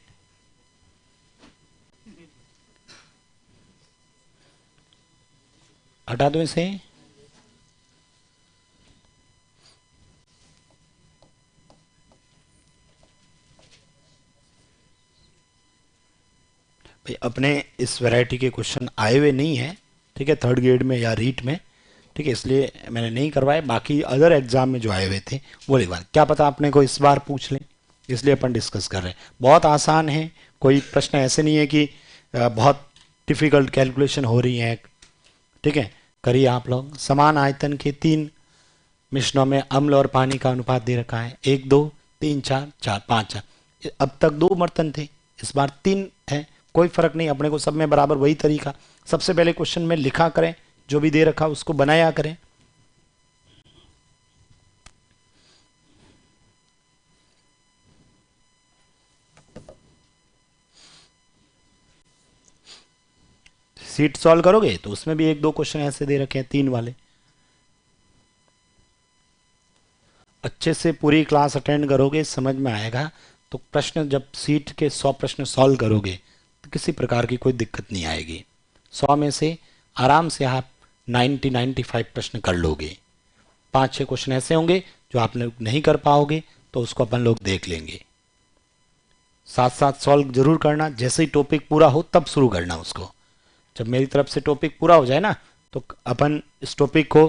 हटा दो इसे। भाई अपने इस वैरायटी के क्वेश्चन आए हुए नहीं है। ठीक है, थर्ड ग्रेड में या रीट में। ठीक है, इसलिए मैंने नहीं करवाए। बाकी अदर एग्जाम में जो आए हुए थे वो लिखवा, क्या पता अपने को इस बार पूछ लें, इसलिए अपन डिस्कस कर रहे हैं। बहुत आसान है, कोई प्रश्न ऐसे नहीं है कि बहुत डिफिकल्ट कैलकुलेशन हो रही है। ठीक है, करिए आप लोग। समान आयतन के 3 मिश्रणों में अम्ल और पानी का अनुपात दे रखा है 1, 2, 3, 4, 4, 5, 4। अब तक 2 बर्तन थे, इस बार 3 है। कोई फर्क नहीं, अपने को सब में बराबर वही तरीका। सबसे पहले क्वेश्चन में लिखा करें, जो भी दे रखा उसको बनाया करें। सीट सॉल्व करोगे तो उसमें भी 1, 2 क्वेश्चन ऐसे दे रखे हैं 3 वाले। अच्छे से पूरी क्लास अटेंड करोगे, समझ में आएगा। तो प्रश्न जब सीट के 100 प्रश्न सॉल्व करोगे तो किसी प्रकार की कोई दिक्कत नहीं आएगी। 100 में से आराम से आप 95 प्रश्न कर लोगे। 5-6 क्वेश्चन ऐसे होंगे जो आप लोग नहीं कर पाओगे, तो उसको अपन लोग देख लेंगे। साथ साथ सॉल्व जरूर करना, जैसे ही टॉपिक पूरा हो तब शुरू करना उसको। जब मेरी तरफ से टॉपिक पूरा हो जाए ना, तो अपन इस टॉपिक को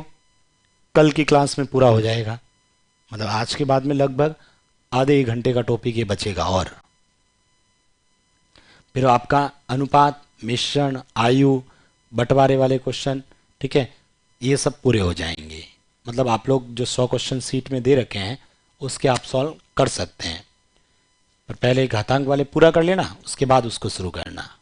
कल की क्लास में पूरा हो जाएगा। मतलब आज के बाद में लगभग आधे 1 घंटे का टॉपिक ये बचेगा। और फिर आपका अनुपात, मिश्रण, आयु, बंटवारे वाले क्वेश्चन, ठीक है, ये सब पूरे हो जाएंगे। मतलब आप लोग जो 100 क्वेश्चन सीट में दे रखे हैं उसके आप सॉल्व कर सकते हैं, पर पहले घातांक वाले पूरा कर लेना, उसके बाद उसको शुरू करना।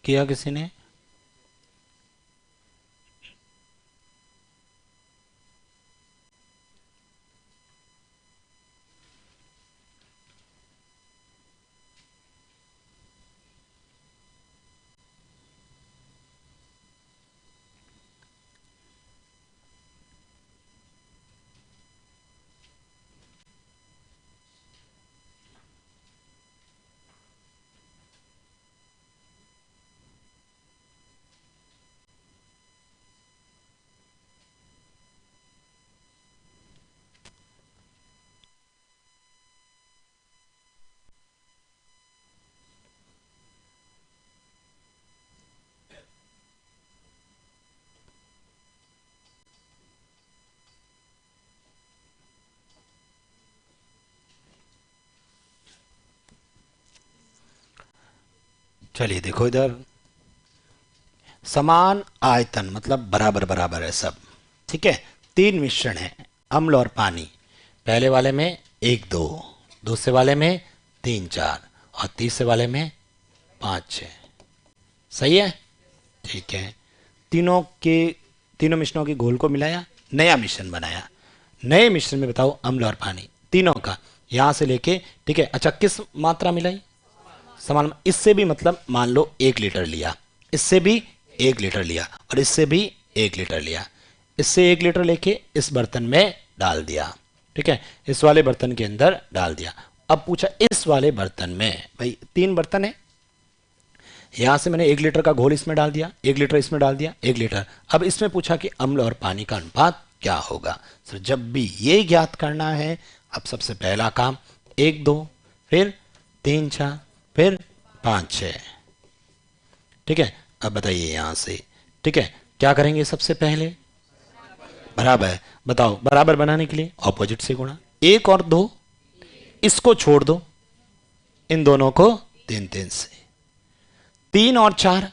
किया किसी ने? चलिए देखो इधर, समान आयतन मतलब बराबर बराबर है सब, ठीक है। तीन मिश्रण है, अम्ल और पानी। पहले वाले में एक दो, दूसरे वाले में तीन चार, और तीसरे वाले में पाँच छः। सही है, ठीक है। तीनों के तीनों मिश्रणों के घोल को मिलाया, नया मिश्रण बनाया। नए मिश्रण में बताओ अम्ल और पानी तीनों का, यहां से लेके, ठीक है। अच्छा, किस मात्रा मिलाई? समान। इससे भी मतलब मान लो 1 लीटर लिया, इससे भी 1 लीटर लिया, और इससे भी 1 लीटर लिया। इससे 1 लीटर लेके इस बर्तन में डाल दिया, ठीक है। इस वाले बर्तन के अंदर डाल दिया। अब पूछा इस वाले बर्तन में, भाई तीन बर्तन है, यहां से मैंने 1 लीटर का घोल इसमें डाल दिया, 1 लीटर इसमें डाल दिया, 1 लीटर। अब इसमें पूछा कि अम्ल और पानी का अनुपात क्या होगा। सर जब भी ये ज्ञात करना है, अब सबसे पहला काम 1 2, फिर 3 4, फिर 5 6, ठीक है। अब बताइए यहां से, ठीक है, क्या करेंगे सबसे पहले? बराबर। बताओ, बराबर बनाने के लिए ऑपोजिट से गुणा, 1 और 2, इसको छोड़ दो, इन दोनों को 3 3 से। 3 और 4,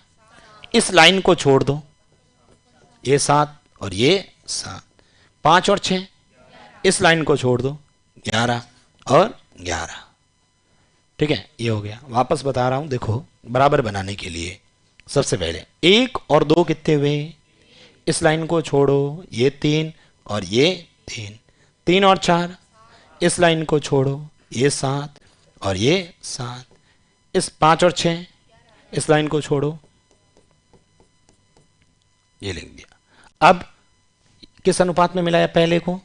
इस लाइन को छोड़ दो, ये 7 और ये 7। 5 और 6, इस लाइन को छोड़ दो, 11 और 11, ठीक है। ये हो गया। वापस बता रहा हूं, देखो बराबर बनाने के लिए सबसे पहले 1 और 2 कितने हुए? इस लाइन को छोड़ो, ये 3 और ये 3। 3 और 4, इस लाइन को छोड़ो, ये 7 और ये 7। इस 5 और 6, इस लाइन को छोड़ो, ये लिख दिया। अब किस अनुपात में मिलाया पहले को?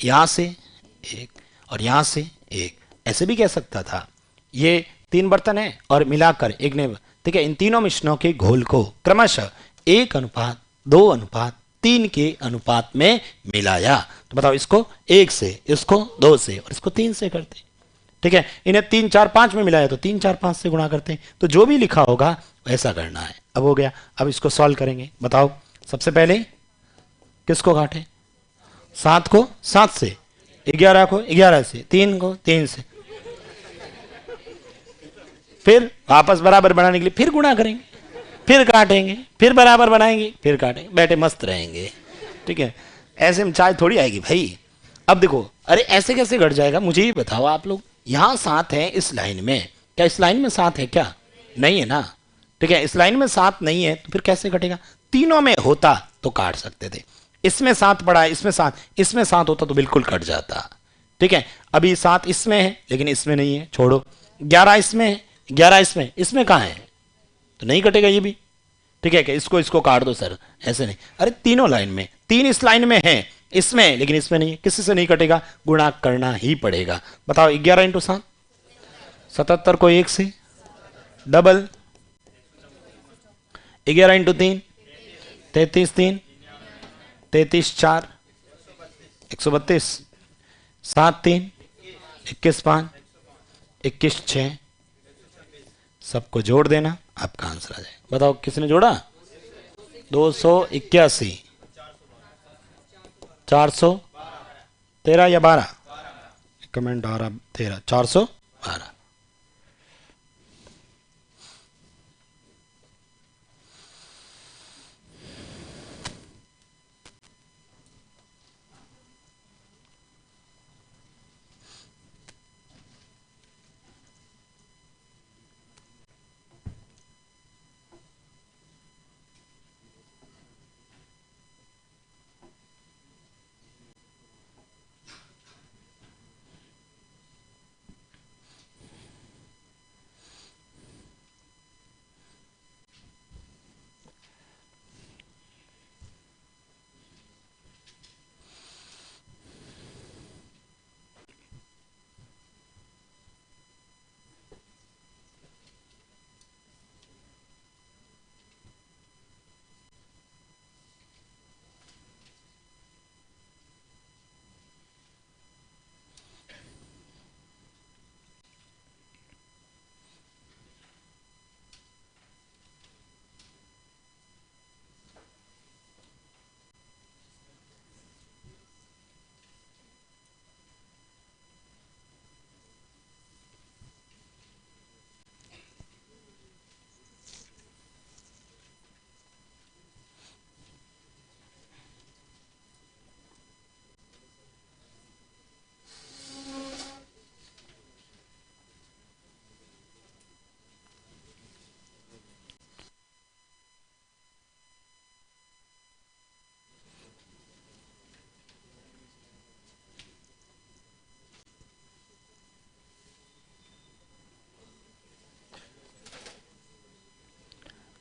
यहां से 1 और यहां से 1। ऐसे भी कह सकता था, ये तीन बर्तन है और मिलाकर एक ने, ठीक है, इन तीनों मिश्रणों के घोल को क्रमशः 1:2:3 के अनुपात में मिलाया। तो बताओ, इसको 1 से, इसको 2 से और इसको 3 से करते, ठीक है। इन्हें 3 4 5 में मिलाया तो 3 4 5 से गुणा करते हैं। तो जो भी लिखा होगा वैसा करना है। अब हो गया। अब इसको सॉल्व करेंगे। बताओ, सबसे पहले किसको काटे? 7 को 7 से, 11 को 11 से, 3 को 3 से, फिर वापस बराबर बनाने के लिए फिर गुणा करेंगे, फिर काटेंगे, फिर बराबर बनाएंगे, फिर काटेंगे, बैठे मस्त रहेंगे, ठीक है। ऐसे में चाय थोड़ी आएगी भाई। अब देखो, अरे ऐसे कैसे घट जाएगा, मुझे ये बताओ आप लोग। यहां 7 है इस लाइन में, क्या इस लाइन में 7 है क्या? नहीं है ना। ठीक है, इस लाइन में 7 नहीं है तो फिर कैसे घटेगा? तीनों में होता तो काट सकते थे। इसमें 7 पड़ा है, इसमें 7, इसमें 7 होता तो बिल्कुल कट जाता। ठीक है, अभी 7 इसमें है लेकिन इसमें नहीं है, छोड़ो। 11 इसमें है, 11 इसमें, इसमें कहां है? तो नहीं कटेगा ये भी। ठीक है, कि इसको इसको काट दो सर, ऐसे नहीं। अरे तीनों लाइन में, 3 इस लाइन में है, इसमें लेकिन इसमें नहीं है, किसी से नहीं कटेगा, गुणा करना ही पड़ेगा। बताओ 11 इंटू 7, 77 को 1 से डबल, 11 इंटू 3, 33, 3 33, 4 132, 7 3 21 5 21 6, सबको जोड़ देना, आपका आंसर आ जाएगा। बताओ किसने जोड़ा? 281, 413 या 12? कमेंट आ रहा 13, 412।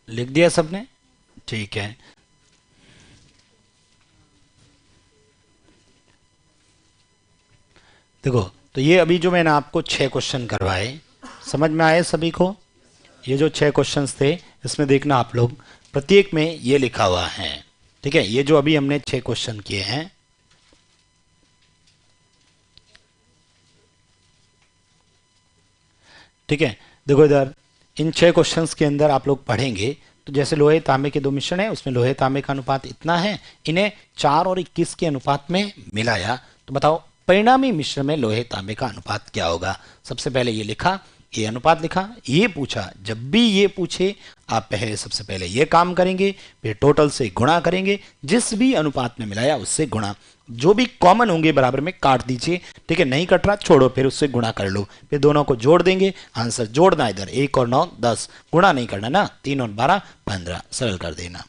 लिख दिया सबने? ठीक है, देखो तो ये अभी जो मैंने आपको 6 क्वेश्चन करवाए, समझ में आए सभी को? ये जो 6 क्वेश्चंस थे, इसमें देखना आप लोग, प्रत्येक में ये लिखा हुआ है। ठीक है, ये जो अभी हमने 6 क्वेश्चन किए हैं, ठीक है, देखो इधर इन 6 क्वेश्चंस के अंदर आप लोग पढ़ेंगे तो जैसे लोहे तांबे के 2 मिश्रण है, उसमें लोहे तांबे का अनुपात इतना है, इन्हें 4 और 21 के अनुपात में मिलाया, तो बताओ परिणामी मिश्रण में लोहे तांबे का अनुपात क्या होगा? सबसे पहले ये लिखा, ये अनुपात लिखा, ये पूछा, जब भी ये पूछे आप पहले सबसे पहले ये काम करेंगे, फिर टोटल से गुणा करेंगे, जिस भी अनुपात में मिलाया उससे गुणा, जो भी कॉमन होंगे बराबर में काट दीजिए। ठीक है, नहीं कट रहा छोड़ो, फिर उससे गुणा कर लो, फिर दोनों को जोड़ देंगे, आंसर जोड़ना, इधर 1 और 9 10, गुणा नहीं करना ना, 3 और 12 15, सरल कर देना।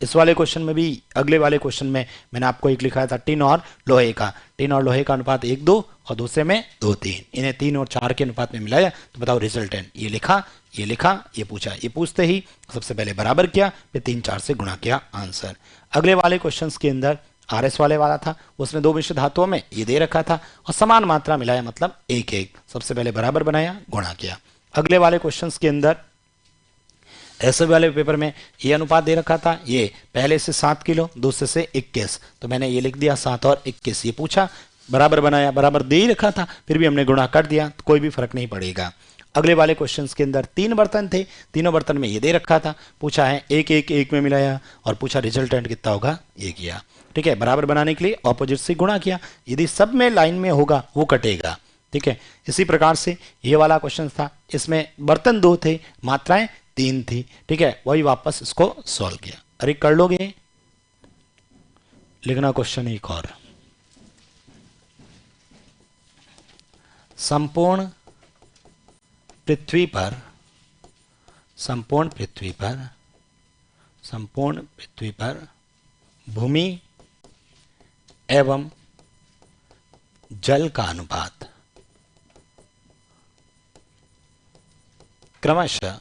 इस वाले क्वेश्चन में भी, अगले वाले क्वेश्चन में मैंने आपको एक लिखा था टिन और लोहे का, टिन और लोहे का अनुपात 1 2 और दूसरे में 2 3, इन्हें 3 और 4 के अनुपात में मिलाया, तो बताओ रिजल्टेंट। ये लिखा, ये लिखा, ये पूछा, ये पूछते ही सबसे पहले बराबर किया, फिर 3 4 से गुणा किया, आंसर। अगले वाले क्वेश्चन के अंदर आरएस वाले वाला था, उसमें 2 मिश्र धातुओं में ये दे रखा था और समान मात्रा मिलाया, मतलब 1 1, सबसे पहले बराबर बनाया, गुणा किया। अगले वाले क्वेश्चंस के अंदर ऐसे वाले पेपर में ये अनुपात दे रखा था, ये पहले से 7 किलो, दूसरे से 21, तो मैंने ये लिख दिया 7 और 21, ये पूछा, बराबर बनाया, बराबर दे ही रखा था, फिर भी हमने गुणा कर दिया, तो कोई भी फर्क नहीं पड़ेगा। अगले वाले क्वेश्चंस के अंदर 3 बर्तन थे, तीनों बर्तन में ये दे रखा था, पूछा है 1 1 1 में मिलाया और पूछा रिजल्टेंट कितना होगा, ये किया। ठीक है, बराबर बनाने के लिए ऑपोजिट से गुणा किया, यदि सब में लाइन में होगा वो कटेगा। ठीक है, इसी प्रकार से ये वाला क्वेश्चन था, इसमें बर्तन 2 थे, मात्राएं 3 थी। ठीक है, वही वापस इसको सॉल्व किया। अरे कर लोगे? लिखना क्वेश्चन एक और, संपूर्ण पृथ्वी पर संपूर्ण पृथ्वी पर भूमि एवं जल का अनुपात क्रमशः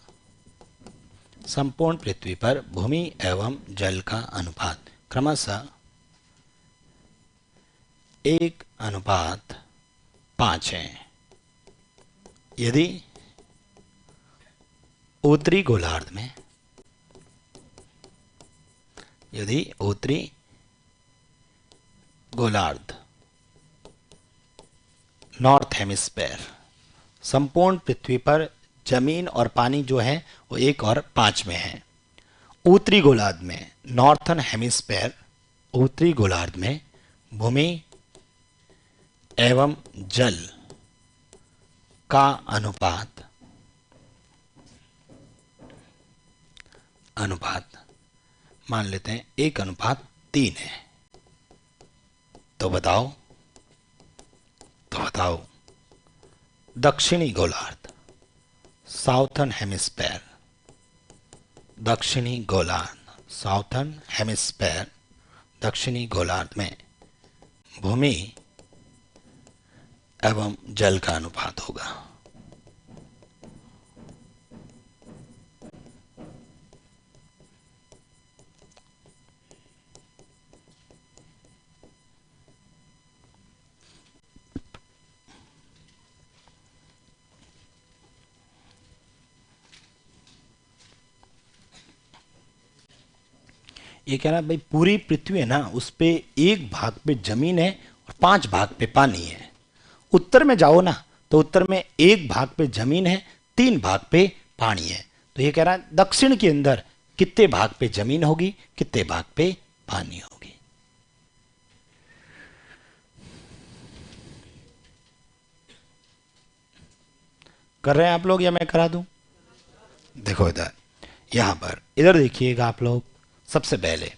संपूर्ण पृथ्वी पर भूमि एवं जल का अनुपात क्रमशः 1:5 है। यदि उत्तरी गोलार्ध नॉर्थ हेमिस्फेयर संपूर्ण पृथ्वी पर जमीन और पानी जो है वो 1:5 में है। उत्तरी गोलार्ध में नॉर्थन हेमिस्फेयर उत्तरी गोलार्ध में भूमि एवं जल का अनुपात मान लेते हैं 1:3 है। तो बताओ दक्षिणी गोलार्ध साउथर्न हेमिस्फेयर दक्षिणी गोलार्ध में भूमि एवं जल का अनुपात होगा। ये कह रहा है भाई पूरी पृथ्वी है ना, उस पे 1 भाग पे जमीन है और 5 भाग पे पानी है। उत्तर में जाओ ना तो उत्तर में 1 भाग पे जमीन है, 3 भाग पे पानी है। तो ये कह रहा है दक्षिण के अंदर कितने भाग पे जमीन होगी, कितने भाग पे पानी होगी। कर रहे हैं आप लोग या मैं करा दूं? देखो इधर, यहां पर इधर देखिएगा आप लोग। सबसे पहले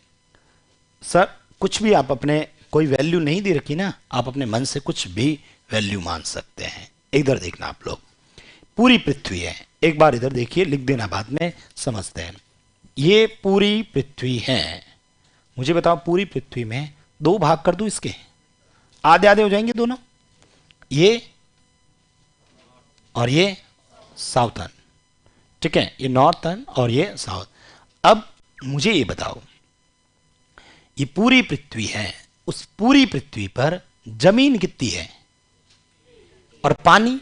सर कुछ भी आप अपने कोई वैल्यू नहीं दे रखी ना, आप अपने मन से कुछ भी वैल्यू मान सकते हैं। इधर देखना आप लोग, पूरी पृथ्वी है। एक बार इधर देखिए, लिख देना, बाद में समझते हैं। ये पूरी पृथ्वी है। मुझे बताओ पूरी पृथ्वी में 2 भाग कर दूं इसके, आधे आधे हो जाएंगे दोनों, ये और ये साउथर्न, ठीक है, ये नॉर्थर्न और ये साउथ। अब मुझे ये बताओ, ये पूरी पृथ्वी है, उस पूरी पृथ्वी पर जमीन कितनी है और पानी?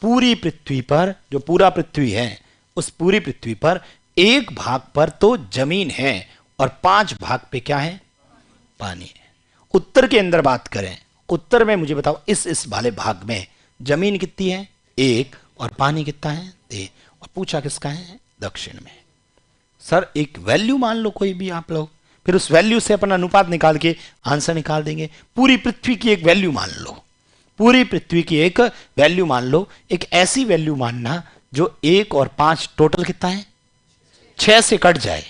पूरी पृथ्वी पर जो पूरा पृथ्वी है, उस पूरी पृथ्वी पर 1 भाग पर तो जमीन है और 5 भाग पे क्या है? पानी है। उत्तर के अंदर बात करें, उत्तर में मुझे बताओ इस वाले भाग में जमीन कितनी है? 1 और पानी कितना है? 2। और पूछा किसका है? दक्षिण में। सर एक वैल्यू मान लो कोई भी आप लोग, फिर उस वैल्यू से अपना अनुपात निकाल के आंसर निकाल देंगे। पूरी पृथ्वी की एक वैल्यू मान लो, पूरी पृथ्वी की एक वैल्यू मान लो। एक ऐसी वैल्यू मानना जो 1 और 5 टोटल कितना है? 6 से कट जाए,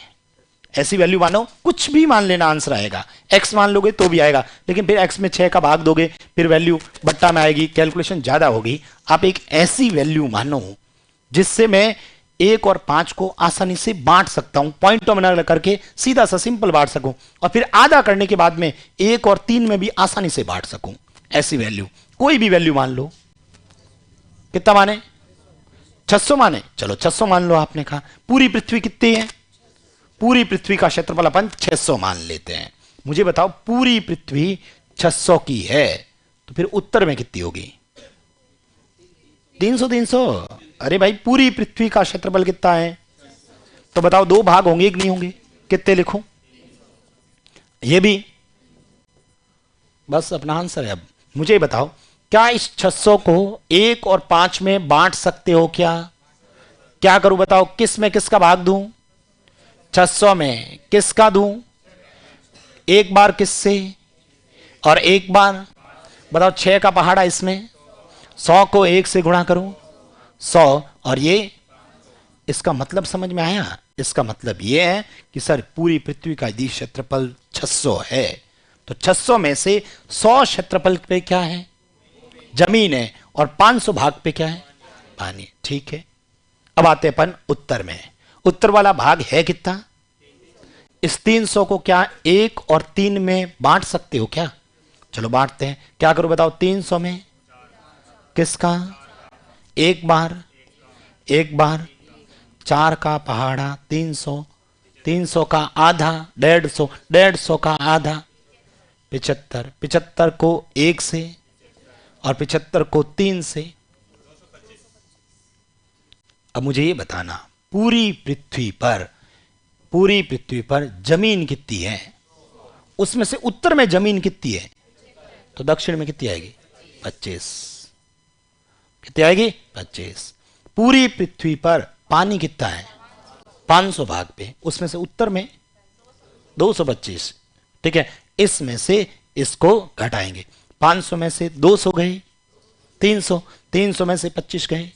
ऐसी वैल्यू मानो। कुछ भी मान लेना, आंसर आएगा। x मान लोगे तो भी आएगा, लेकिन फिर x में 6 का भाग दोगे, फिर वैल्यू बट्टा में आएगी, कैलकुलेशन ज्यादा होगी। आप एक ऐसी वैल्यू मानो जिससे मैं 1 और 5 को आसानी से बांट सकता हूं, पॉइंटों में करके सीधा सा सिंपल बांट सकूं, और फिर आधा करने के बाद में 1 और 3 में भी आसानी से बांट सकूं। ऐसी वैल्यू, कोई भी वैल्यू मान लो। कितना माने? 600 माने? चलो 600 मान लो। आपने कहा पूरी पृथ्वी कितनी है? पूरी पृथ्वी का क्षेत्रफल अपन 600 मान लेते हैं। मुझे बताओ पूरी पृथ्वी 600 की है तो फिर उत्तर में कितनी होगी? 300 300। अरे भाई पूरी पृथ्वी का क्षेत्रफल कितना है? तो बताओ 2 भाग होंगे कि नहीं होंगे? कितने लिखूं? ये भी बस अपना आंसर है। अब मुझे बताओ क्या इस 600 को 1 और 5 में बांट सकते हो? क्या करूं बताओ? किस में किसका भाग दूं? 600 में किसका दूं? एक बार किससे और एक बार? बताओ 6 का पहाड़ा इसमें, 100 को 1 से गुणा करूं, 100 और ये। इसका मतलब समझ में आया? इसका मतलब ये है कि सर पूरी पृथ्वी का यदि क्षेत्रफल 600 है तो 600 में से 100 क्षेत्रफल पे क्या है? जमीन है, और 500 भाग पे क्या है, पानी। ठीक है, अब आते हैं अपन उत्तर में। उत्तर वाला भाग है कितना? इस 300 को क्या 1 और 3 में बांट सकते हो क्या? चलो बांटते हैं। क्या करो बताओ? 300 में किसका? एक बार, एक बार 4 का पहाड़ा 300, 300 का आधा 150, 150 का आधा 75, 75 को 1 से और 75 को 3 से। अब मुझे ये बताना, पूरी पृथ्वी पर जमीन कितनी है? उसमें से उत्तर में जमीन कितनी है? तो दक्षिण में कितनी आएगी? 25। कितनी आएगी? 25। पूरी पृथ्वी पर पानी कितना है? 500 भाग पे, उसमें से उत्तर में 225। ठीक है, इसमें से इसको घटाएंगे। 500 में से 200 गए 300, 300 में से 25 गए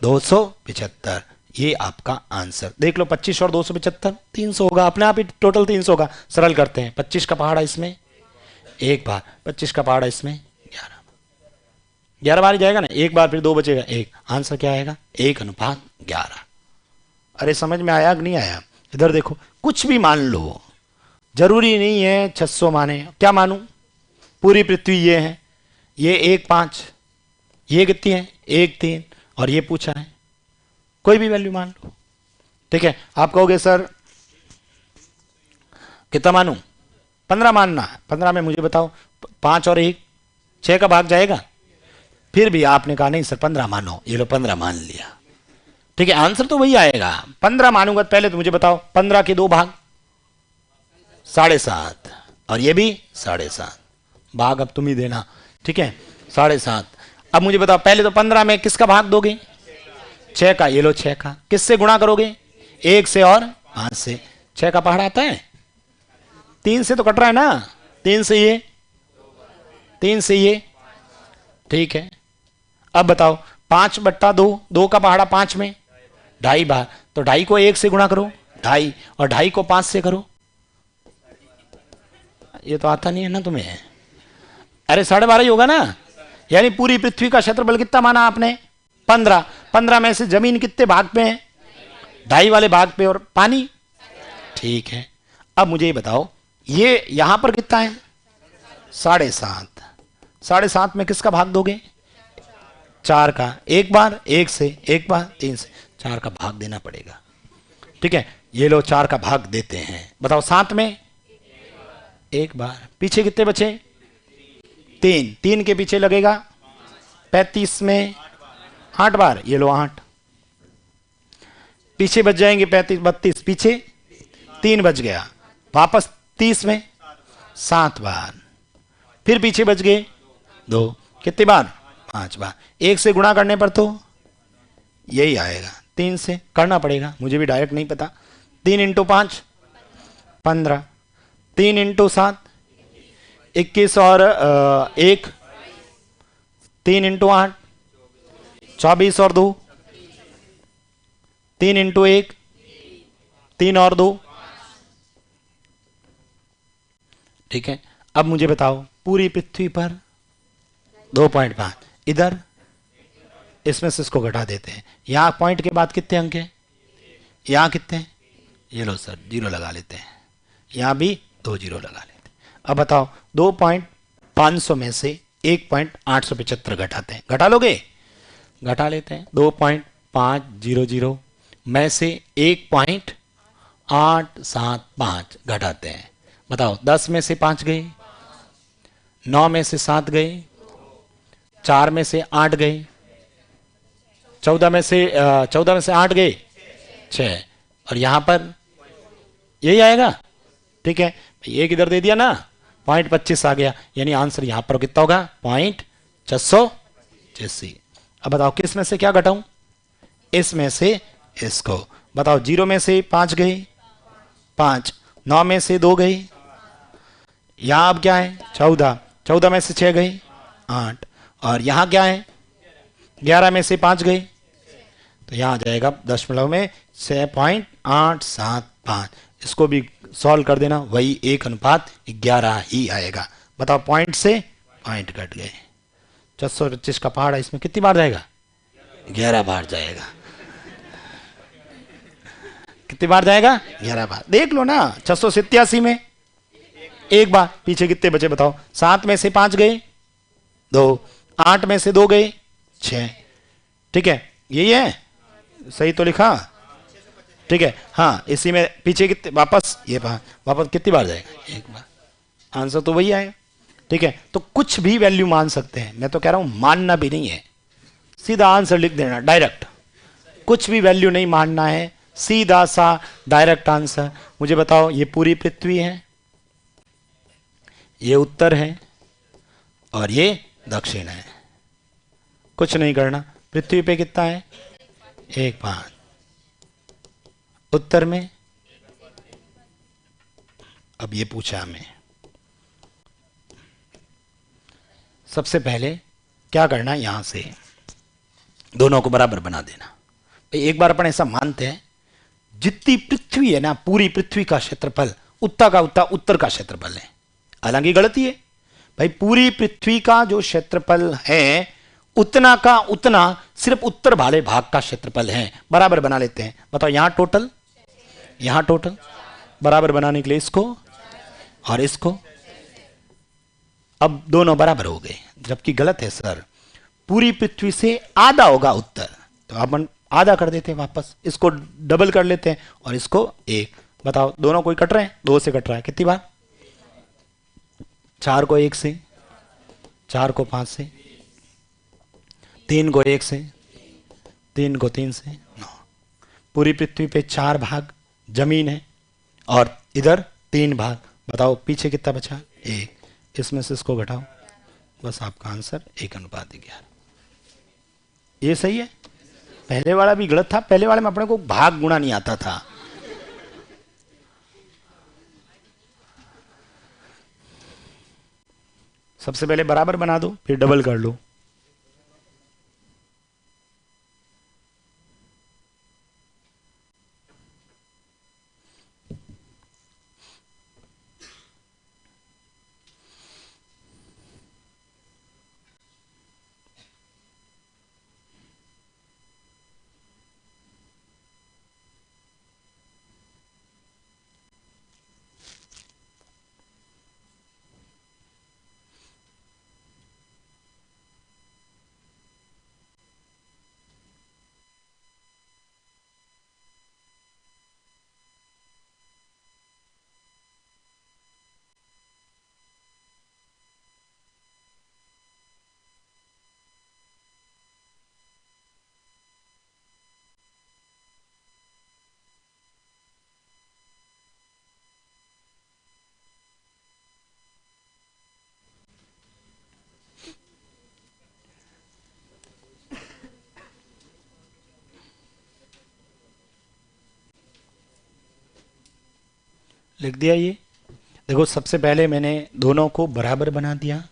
275। ये आपका आंसर देख लो। 25 और 275 300 होगा, अपने आप ही टोटल 300 होगा। सरल करते हैं। 25 का पहाड़ा इसमें एक बार, 25 का पहाड़ा इसमें 11, 11 बार ही जाएगा ना, एक बार फिर 2 बचेगा 1। आंसर क्या आएगा? 1:11। अरे समझ में आया कि नहीं आया? इधर देखो, कुछ भी मान लो, जरूरी नहीं है 600 माने। क्या मानूं? पूरी पृथ्वी ये है, ये 1.5, ये कितनी है 1.3, और ये पूछा है, कोई भी वैल्यू मान लो। ठीक है, आप कहोगे सर कितना मानूं? 15 मानना है। 15 में मुझे बताओ, 5 और 1 6 का भाग जाएगा। फिर भी आपने कहा नहीं सर 15 मानो, ये लो 15 मान लिया। ठीक है, आंसर तो वही आएगा। 15 मानूंगा। पहले तो मुझे बताओ 15 के 2 भाग 7.5, और ये भी 7.5 भाग अब तुम ही देना। ठीक है, 7.5। अब मुझे बताओ, पहले तो 15 में किसका भाग दोगे? 6 का। ये लो 6 का। किससे गुणा करोगे? 1 से और 5 से। 6 का पहाड़ा आता है, 3 से तो कट रहा है ना, 3 से ये, 3 से ये। ठीक है, अब बताओ 5/2, 2 का पहाड़ा 5 में 2.5 बार, तो 2.5 को 1 से गुणा करो 2.5, और 2.5 को 5 से करो। ये तो आता नहीं है ना तुम्हें। अरे 12.5 ही होगा ना। यानी पूरी पृथ्वी का क्षेत्रफल कितना माना आपने? 15। 15 में से जमीन कितने भाग पे है? 2.5 वाले भाग पे, और पानी। ठीक है, अब मुझे ये बताओ, ये यहां पर कितना है? 7.5। 7.5 में किसका भाग दोगे? 4 का। एक बार 1 से, एक बार 3 से, 4 का भाग देना पड़ेगा। ठीक है, ये लो 4 का भाग देते हैं। बताओ 7 में एक बार। पीछे कितने बचे? 3। 3 के पीछे लगेगा 35 में 8 बार। ये लो 8। पीछे बच जाएंगे 35, 32, पीछे 3 बच गया। वापस 30 में 7 बार। फिर पीछे बच गए 2। कितनी बार? 5 बार। 1 से गुणा करने पर तो यही आएगा। 3 से करना पड़ेगा, मुझे भी डायरेक्ट नहीं पता। 3 × 5 15, 3 × 7 21, और 1 3 × 8 24, और 2 3 × 1 3 और 2। ठीक है, अब मुझे बताओ, पूरी पृथ्वी पर 2.5, इधर इसमें से इसको घटा देते हैं। यहां पॉइंट के बाद कितने अंक हैं? यहां कितने? ये लो सर 0 लगा लेते हैं, यहां भी 2 0 लगा लेते हैं। अब बताओ 2.500 में से 1.875 घटाते हैं। घटा लोगे? घटा लेते हैं। 2.500 में से 1.875 घटाते हैं। बताओ 10 में से 5 गए, 9 में से 7 गए, 4 में से 8 गए, 14 में से 8 गए 6, और यहां पर यही आएगा। ठीक है, एक इधर दे दिया ना, 0.25 आ गया। यानी आंसर यहां पर कितना होगा? 0.685। अब बताओ किस में से क्या घटाऊं? इसमें से इसको। बताओ 0 में से 5 गए 5, 9 में से 2 गए, यहां अब क्या है? 14, 14 में से 6 गए 8, और यहां क्या है? 11 में से 5 गए, तो यहां आ जाएगा दशमलव में 6.875। इसको भी सॉल्व कर देना, वही 1:11 ही आएगा। बताओ पॉइंट से पॉइंट कट गए, 625 का पहाड़ है, इसमें कितनी बार जाएगा? 11 बार जाएगा। कितनी बार जाएगा? 11 बार। देख लो ना, 687 में एक बार। पीछे कितने बचे बताओ? 7 में से 5 गए, 2। 8 में से 2 गए, 6। ठीक है, यही है, सही तो लिखा? ठीक है, हाँ, इसी में पीछे कितने वापस, ये वापस कितनी बार जाएगा? एक बार। आंसर तो वही आएगा। ठीक है, तो कुछ भी वैल्यू मान सकते हैं, मैं तो कह रहा हूं मानना भी नहीं है, सीधा आंसर लिख देना डायरेक्ट। कुछ भी वैल्यू नहीं मानना है, सीधा सा डायरेक्ट आंसर। मुझे बताओ, ये पूरी पृथ्वी है, ये उत्तर है और ये दक्षिण है। कुछ नहीं करना। पृथ्वी पे कितना है? 1/5। उत्तर में, अब ये पूछा हमें, सबसे पहले क्या करना है, यहां से दोनों को बराबर बना देना। भाई एक बार अपन ऐसा मानते हैं, जितनी पृथ्वी है ना, पूरी पृथ्वी का क्षेत्रफल उतना का उतना उत्तर का क्षेत्रफल है। हालांकि गलती है भाई, पूरी पृथ्वी का जो क्षेत्रफल है उतना का उतना सिर्फ उत्तर वाले भाग का क्षेत्रफल है। बराबर बना लेते हैं। बताओ, यहां टोटल, यहां टोटल, बराबर बनाने के लिए इसको और इसको, अब दोनों बराबर हो गए। जबकि गलत है सर, पूरी पृथ्वी से आधा होगा उत्तर, तो अपन आधा कर देते हैं वापस, इसको डबल कर लेते हैं और इसको 1। बताओ, दोनों कोई कट रहे हैं? 2 से कट रहा है, कितनी बार? 4 को 1 से, 4 को 5 से, 3 को 1 से, 3 को 3 से, 9। पूरी पृथ्वी पे 4 भाग जमीन है और इधर 3 भाग। बताओ पीछे कितना बचा? 1। इसमें से इसको घटाओ, बस आपका आंसर 1:11। ये सही है। पहले वाला भी गलत था, पहले वाले में अपने को भाग गुणा नहीं आता था। सबसे पहले बराबर बना दो, फिर डबल कर लो। लिख दिया ये। देखो, सबसे पहले मैंने दोनों को बराबर बना दिया।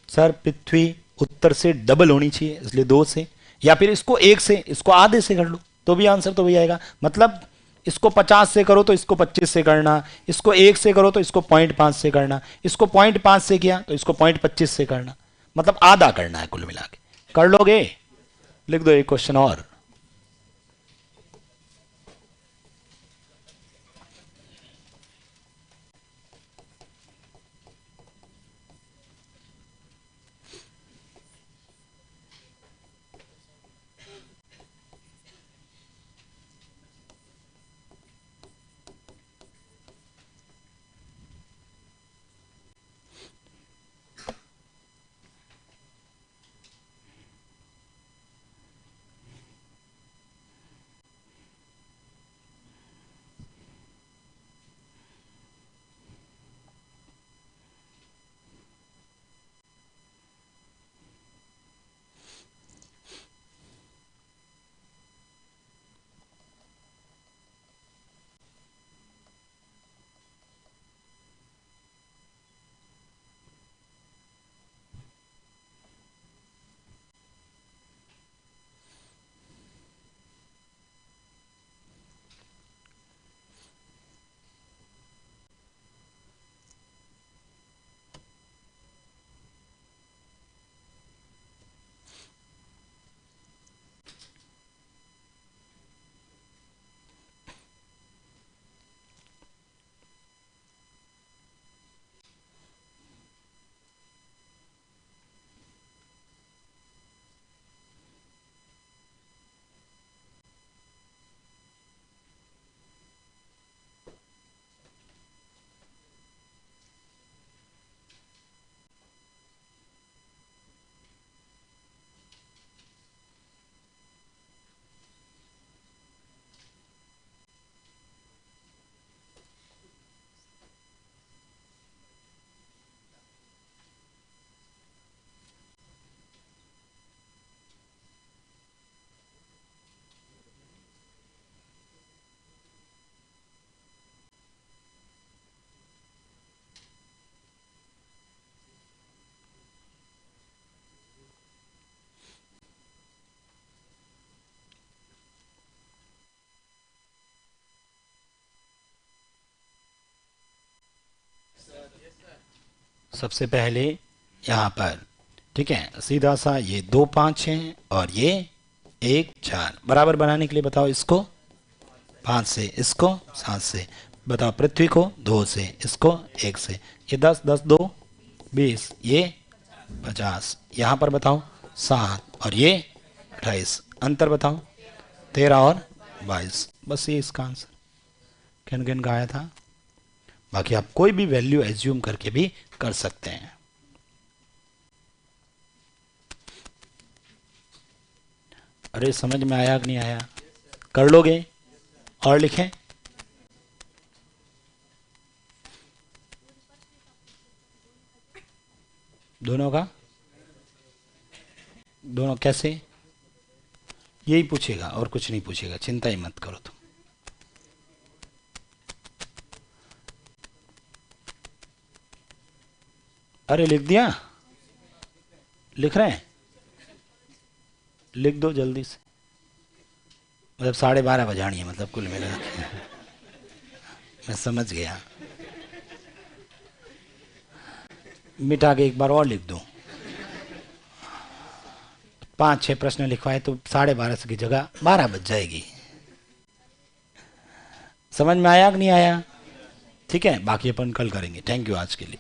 सर पृथ्वी उत्तर से डबल होनी चाहिए, इसलिए 2 से, या फिर इसको 1 से, इसको आधे से कर लो तो भी आंसर तो वही आएगा। मतलब इसको 50 से करो तो इसको 25 से करना, इसको 1 से करो तो इसको 0.5 से करना, इसको 0.5 से किया तो इसको 0.25 से करना, मतलब आधा करना है कुल मिला के। कर लोगे? लिख दो एक क्वेश्चन और। सबसे पहले यहाँ पर, ठीक है, सीधा सा ये 2 5 है और ये 1 4, बराबर बनाने के लिए बताओ इसको 5 से, इसको 7 से, बताओ पृथ्वी को 2 से, इसको 1 से, ये 10 10 2 20, ये 50, यहाँ पर बताओ 7 और ये 28, अंतर बताओ 13 और 22, बस ये इसका आंसर। किन किन का आया था? बाकी आप कोई भी वैल्यू एज्यूम करके भी कर सकते हैं। अरे समझ में आया कि नहीं आया? कर लोगे? और लिखें? दोनों का? दोनों कैसे? यही पूछेगा और कुछ नहीं पूछेगा, चिंता ही मत करो तुम। अरे लिख दिया? लिख रहे हैं? लिख दो जल्दी से, मतलब 12:30 बजानी है, मतलब कुल मिला के। मैं समझ गया, मिटा के एक बार और लिख दो। 5 6 प्रश्न लिखवाए तो 12:30 की जगह 12 बज जाएगी। समझ में आया कि नहीं आया? ठीक है, बाकी अपन कल करेंगे। थैंक यू आज के लिए।